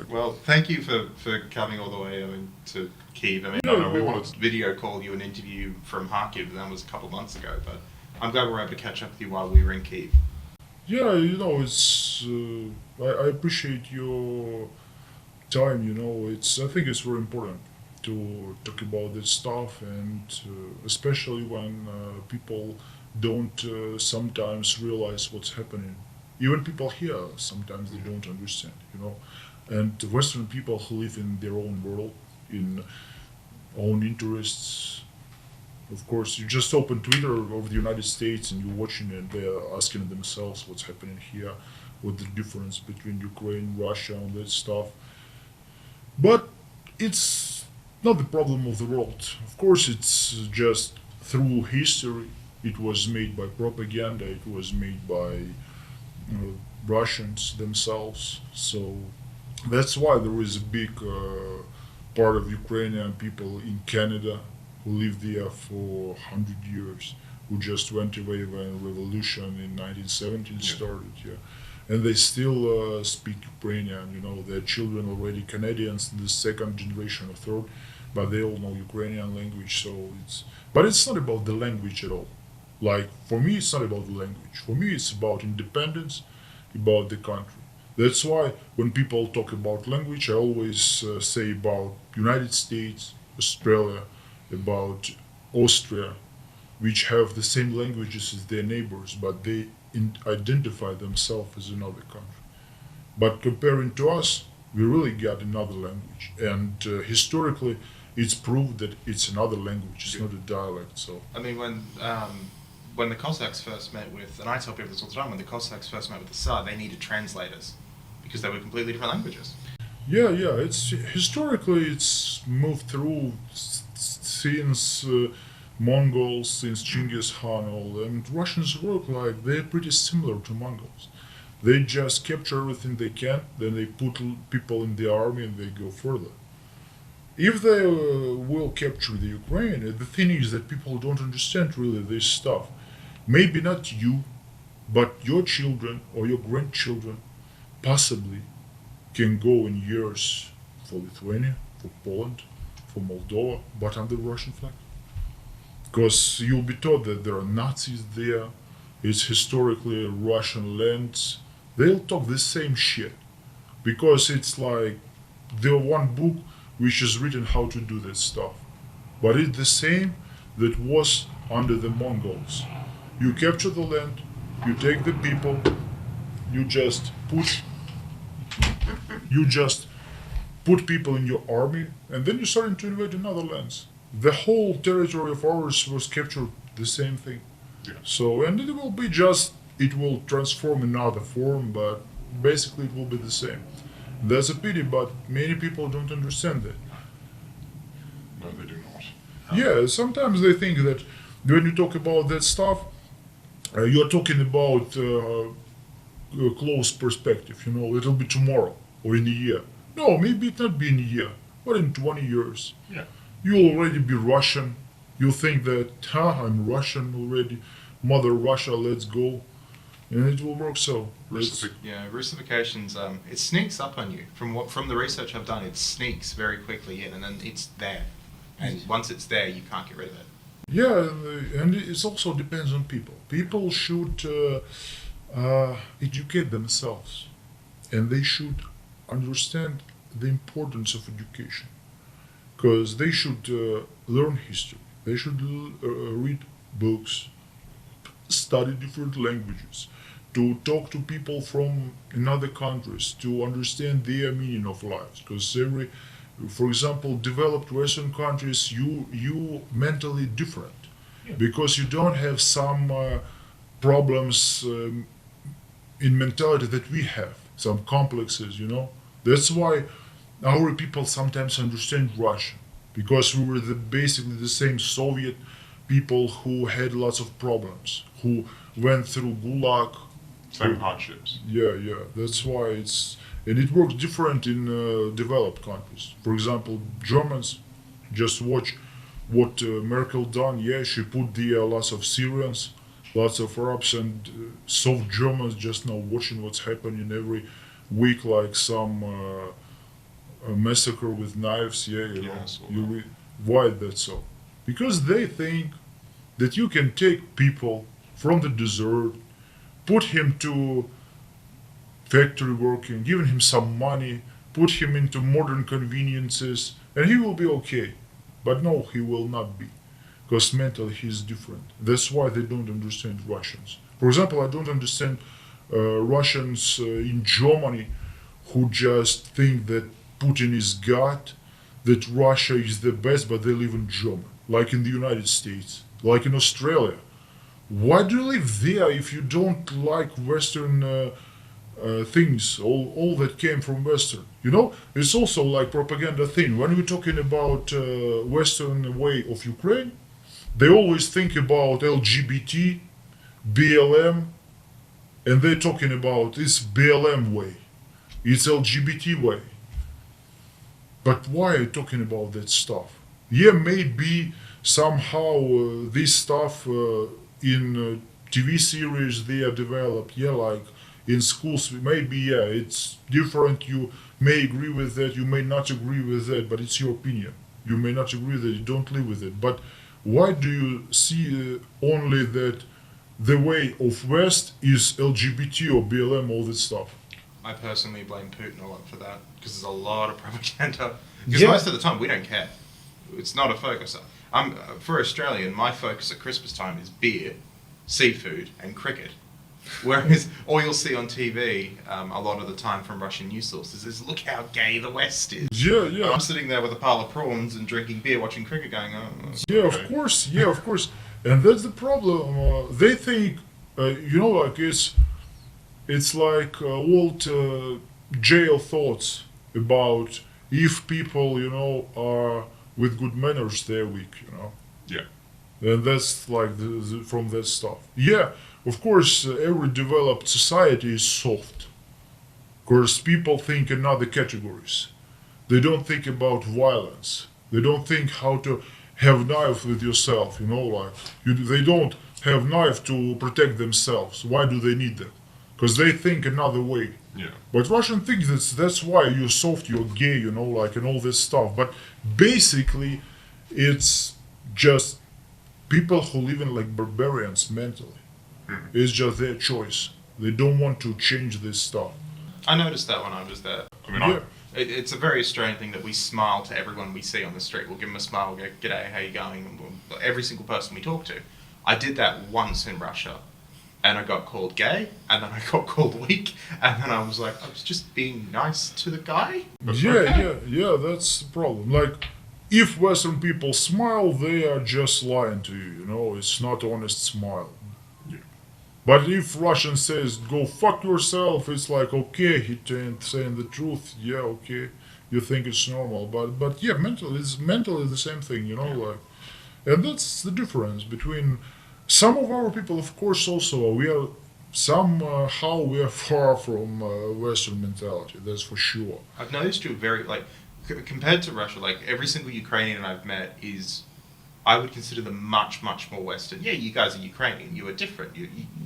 Well, thank you for coming all the way to Kyiv. I mean, we wanted to video call you an interview from Kharkiv, that was a couple of months ago, but I'm glad we were able to catch up with you while we were in Kyiv. Yeah, it's. I appreciate your time. I think it's very important to talk about this stuff, and especially when people don't sometimes realize what's happening. Even people here sometimes they don't understand. And Western people who live in their own world, in own interests. Of course, you just open Twitter of the United States and you're watching it, they're asking themselves what's happening here, what the difference between Ukraine, Russia, and that stuff. But it's not the problem of the world. Of course, it's just through history. It was made by propaganda, it was made by Russians themselves. So that's why there is a big part of Ukrainian people in Canada who lived there for 100 years, who just went away when revolution in 1917 started, and they still speak Ukrainian. Their children already Canadians in the second generation or third, but they all know Ukrainian language. But it's not about the language at all. Like for me, it's not about the language. For me, it's about independence, about the country. That's why when people talk about language, I always say about United States, Australia, about Austria, which have the same languages as their neighbors, but they identify themselves as another country. But comparing to us, we really got another language, and historically, it's proved that it's another language. It's not a dialect. So I mean, when the Cossacks first met with, and I tell people this all the time, when the Cossacks first met with the Tsar, they needed translators because they were completely different languages. Yeah. It's historically it's moved through since Mongols, since Genghis Khan, and Russians work like they're pretty similar to Mongols. They just capture everything they can, then they put people in the army and they go further. If they will capture the Ukraine, the thing is that people don't understand really this stuff. Maybe not you, but your children or your grandchildren possibly can go in years for Lithuania, for Poland, for Moldova, but under Russian flag. Because you'll be taught that there are Nazis there, it's historically Russian lands. They'll talk the same shit. Because it's like the one book which is written how to do that stuff. But it's the same that was under the Mongols. You capture the land, you take the people, you just put You just put people in your army, and then you started to invade another lands. The whole territory of ours was captured. The same thing. Yeah. So, and it will be just, it will transform in another form, but basically it will be the same. That's a pity, but many people don't understand that. No, they do not. Yeah, sometimes they think that when you talk about that stuff, you're talking about a close perspective. You know, it'll be tomorrow or in a year. No, maybe it not be in a year, but in 20 years. Yeah. You'll already be Russian. You think that, I'm Russian already. Mother Russia, let's go. And it will work so. Russific- Yeah, Russification's it sneaks up on you. From the research I've done, it sneaks very quickly in, and then it's there. And once it's there, you can't get rid of it. Yeah, and it also depends on people. People should educate themselves, and they should understand the importance of education, because they should learn history. They should read books, study different languages, to talk to people from in other countries, to understand their meaning of life. Because for example, developed Western countries, you mentally different, because you don't have some problems in mentality that we have, some complexes. You know, that's why our people sometimes understand Russian, because we were basically the same Soviet people who had lots of problems, who went through Gulag. Same hardships. Yeah, that's why and it works different in developed countries. For example, Germans, just watch what Merkel done. Yeah, she put there lots of Syrians, lots of Arabs, and soft Germans just now watching what's happening every week, like some a massacre with knives. Yeah, you Yeah, know, I saw that. why that's so? Because they think that you can take people from the desert, put him to factory working, give him some money, put him into modern conveniences, and he will be okay. But no, he will not be, because mentally he's different. That's why they don't understand Russians. For example, I don't understand Russians in Germany who just think that Putin is God, that Russia is the best, but they live in Germany, like in the United States, like in Australia. Why do you live there if you don't like Western things, all that came from Western? You know, it's also like propaganda thing. When we're talking about Western way of Ukraine, they always think about LGBT, BLM, and they're talking about this BLM way, it's LGBT way. But why are you talking about that stuff? Yeah, maybe somehow this stuff in TV series they are developed. Yeah, like in schools, maybe it's different. You may agree with that, you may not agree with that, but it's your opinion. You may not agree with it, you don't live with it. But why do you see only that the way of West is LGBT or BLM, all this stuff? I personally blame Putin a lot for that, because there's a lot of propaganda. Because Yeah. most of the time we don't care. It's not a focus. For Australian, my focus at Christmas time is beer, seafood, and cricket. Whereas all you'll see on TV a lot of the time from Russian news sources is, look how gay the West is. Yeah. I'm sitting there with a pile of prawns and drinking beer, watching cricket, going, oh. Yeah, of course. Yeah, of course. And that's the problem. They think, like it's like old jail thoughts about if people, are with good manners, they're weak. Yeah. And that's like from that stuff. Yeah, of course, every developed society is soft. Because people think in other categories. They don't think about violence. They don't think how to have knife with yourself. They don't have knife to protect themselves. Why do they need that? Because they think another way. Yeah. But Russian think that's why you're soft, you're gay, and all this stuff. But basically, it's just people who live in like barbarians mentally. It's just their choice. They don't want to change this stuff. I noticed that when I was there. I mean, Yeah. It's a very Australian thing that we smile to everyone we see on the street. We'll give them a smile, we'll go, g'day, how you going? And every single person we talk to. I did that once in Russia, and I got called gay, and then I got called weak, and then I was like, I was just being nice to the guy. Yeah, that's the problem. Like, if Western people smile, they are just lying to you, you know, it's not honest smile. Yeah. But if Russian says, go fuck yourself, it's like, okay, he saying the truth, yeah, okay, you think it's normal. But yeah, mentally the same thing, you know, like, and that's the difference between some of our people, of course, also, we are, somehow we are far from Western mentality, that's for sure. I've noticed you're very, like, compared to Russia, like, every single Ukrainian I've met is, I would consider them much, much more Western. Yeah, you guys are Ukrainian, you are different.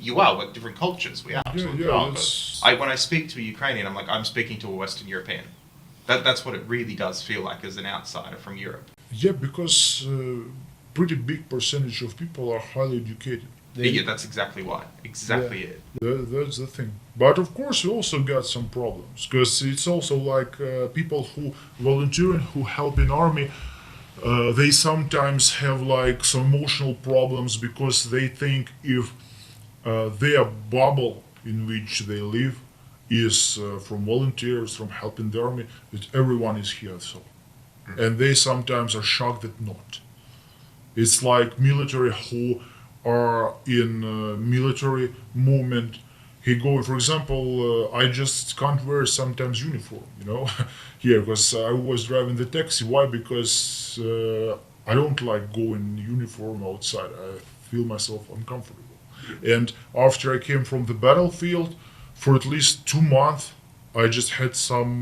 You are, we're different cultures, we absolutely yeah, are. But when I speak to a Ukrainian, I'm like, I'm speaking to a Western European. That's what it really does feel like as an outsider from Europe. Yeah, because pretty big percentage of people are highly educated. Yeah, that's exactly why. Exactly it. That's the thing. But of course, we also got some problems because it's also like people who volunteer and who help in army. They sometimes have like some emotional problems because they think if their bubble in which they live is from volunteers, from helping the army, that everyone is here. So, and they sometimes are shocked that not. It's like military who are in military movement. He go, for example, I just can't wear sometimes uniform, you know, here because I was driving the taxi. Why? Because I don't like going uniform outside. I feel myself uncomfortable. And after I came from the battlefield, for at least 2 months, I just had some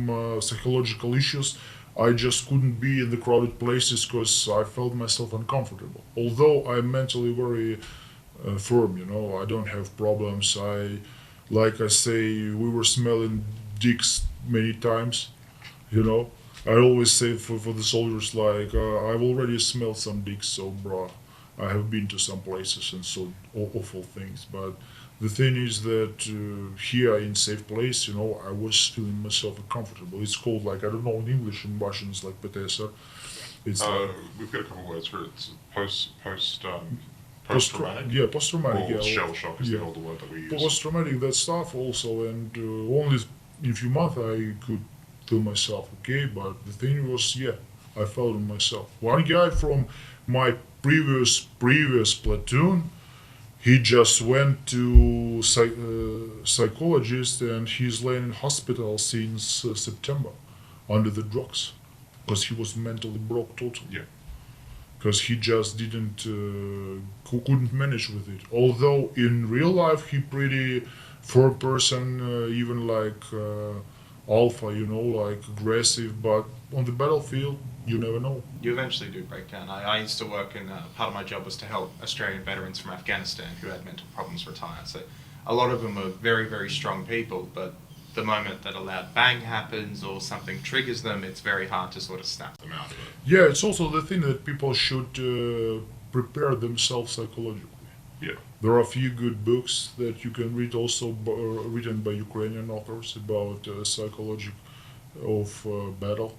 psychological issues. I just couldn't be in the crowded places because I felt myself uncomfortable. Although I'm mentally very firm, you know, I don't have problems. Like I say, we were smelling dicks many times, you know. I always say for the soldiers, like, I've already smelled some dicks, so bro, I have been to some places and so awful things. But the thing is that here in safe place, you know, I was feeling myself uncomfortable. It's called, like, I don't know in English, in Russian it's like PTSR. It's like We've got a couple of words for it. It's post-traumatic. Post-traumatic, Or yeah. shell shock is Yeah. the older word that we use. Post-traumatic, that stuff also, and only in a few months I could feel myself okay, but the thing was, yeah, I felt it myself. One guy from my previous platoon, he just went to psychologist and he's laying in hospital since September under the drugs because he was mentally broke totally. Yeah. Because he just couldn't manage with it. Although in real life he pretty firm person, even like alpha, you know, like aggressive. But on the battlefield, you never know. You eventually do break down. I used to work in, part of my job was to help Australian veterans from Afghanistan who had mental problems retire. So a lot of them are very, very strong people, but the moment that a loud bang happens or something triggers them, it's very hard to sort of snap them out of it. Yeah, it's also the thing that people should prepare themselves psychologically. Yeah. There are a few good books that you can read also written by Ukrainian authors about psychology of battle.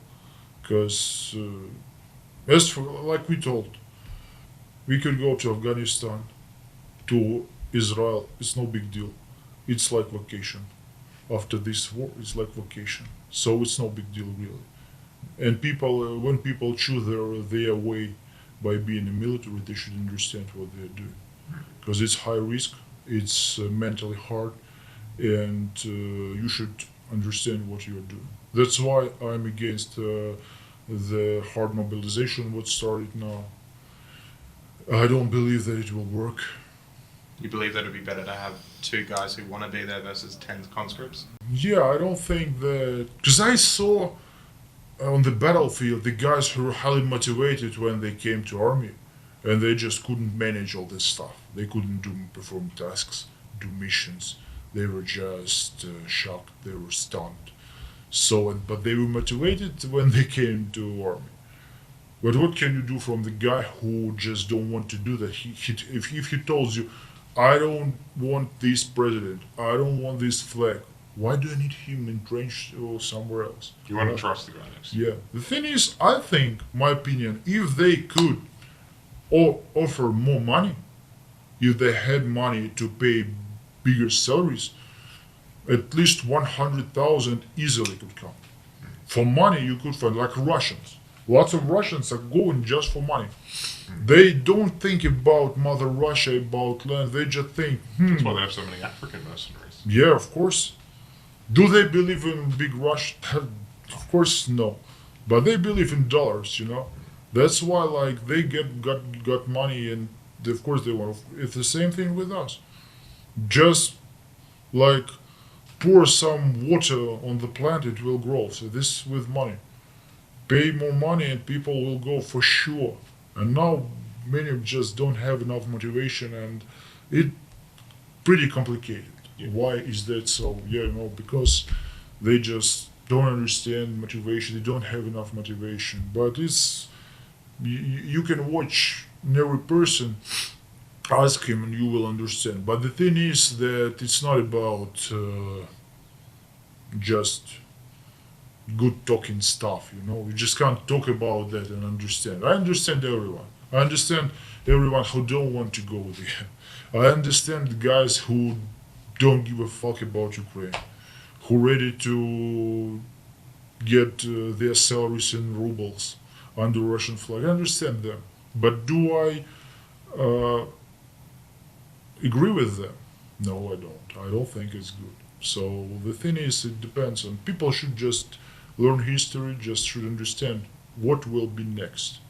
Because, as for, like we told, we could go to Afghanistan, to Israel, it's no big deal. It's like vacation. After this war, it's like vacation. So it's no big deal really. And people, when people choose their way by being in the military, they should understand what they're doing. Because it's high risk, it's mentally hard, and you should understand what you're doing. That's why I'm against the hard mobilization what started now. I don't believe that it will work. You believe that it would be better to have 2 guys who want to be there versus 10 conscripts? Yeah, I don't think that... Because I saw on the battlefield the guys who were highly motivated when they came to army, and they just couldn't manage all this stuff. They couldn't perform tasks, do missions. They were just shocked. They were stunned. So, but they were motivated when they came to army. But what can you do from the guy who just don't want to do that? If he tells you, I don't want this president, I don't want this flag, why do I need him entrenched or somewhere else? You want to trust the guy next. Yeah. The thing is, I think, my opinion, if they could offer more money, if they had money to pay bigger salaries, at least 100,000 easily could come. For money, you could find, like Russians. Lots of Russians are going just for money. They don't think about Mother Russia, about land. They just think, That's why they have so many African mercenaries. yeah, of course. Do they believe in big Russia? Of course, no. But they believe in dollars, you know. That's why, like, they got money, and of course they want. It's the same thing with us. Just like pour some water on the plant, it will grow. So this with money. Pay more money, and people will go for sure. And now many just don't have enough motivation, and it pretty complicated. Why is that so? Yeah, you know, because they just don't understand motivation. They don't have enough motivation. But it's you can watch every person, ask him, and you will understand. But the thing is that it's not about just good talking stuff. You know, you just can't talk about that and understand. I understand everyone. I understand everyone who don't want to go there. I understand the guys who don't give a fuck about Ukraine, who ready to get their salaries in rubles under Russian flag. I understand them, but do I agree with them? No, I don't. I don't think it's good. So the thing is, it depends on people. Should just learn history. Just should understand what will be next,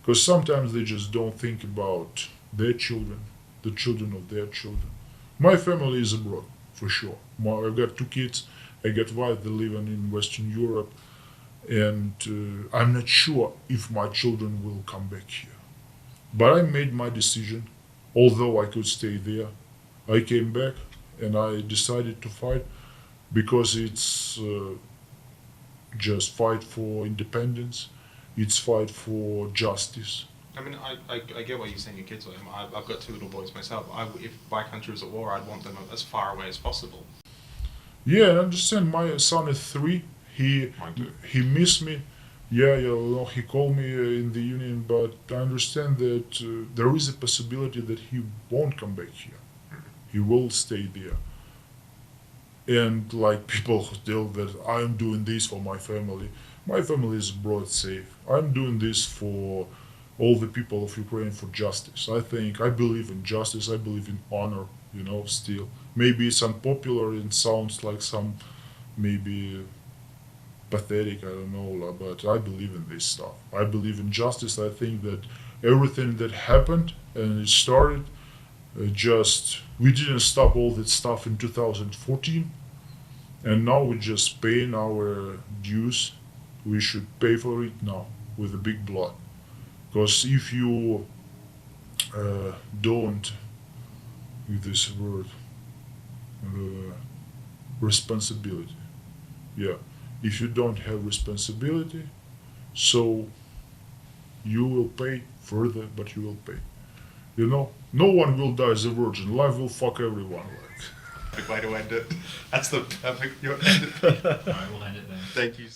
because sometimes they just don't think about their children, the children of their children. My family is abroad, for sure. I've got 2 kids. I got wife. They live in Western Europe, and I'm not sure if my children will come back here. But I made my decision. Although I could stay there, I came back and I decided to fight, because it's just fight for independence. It's fight for justice. I mean, I get what you're saying. Your kids are. I've got 2 little boys myself. If my country was at war, I'd want them as far away as possible. Yeah, I understand. My son is 3. Mine too. He missed me. Yeah, you know, he called me in the union, but I understand that there is a possibility that he won't come back here. He will stay there. And like people who tell that I'm doing this for my family is abroad safe. I'm doing this for all the people of Ukraine, for justice. I believe in justice. I believe in honor. You know, still maybe it's unpopular and sounds like some maybe pathetic, I don't know, but I believe in this stuff. I believe in justice. I think that everything that happened and it started, we didn't stop all that stuff in 2014, and now we're just paying our dues. We should pay for it now with a big blood, because if you don't, with this word, responsibility, yeah. If you don't have responsibility, so you will pay further, but you will pay. You know, no one will die as a virgin. Life will fuck everyone. Perfect way to end it. That's the perfect way to end it. All right, we'll end it there. Thank you.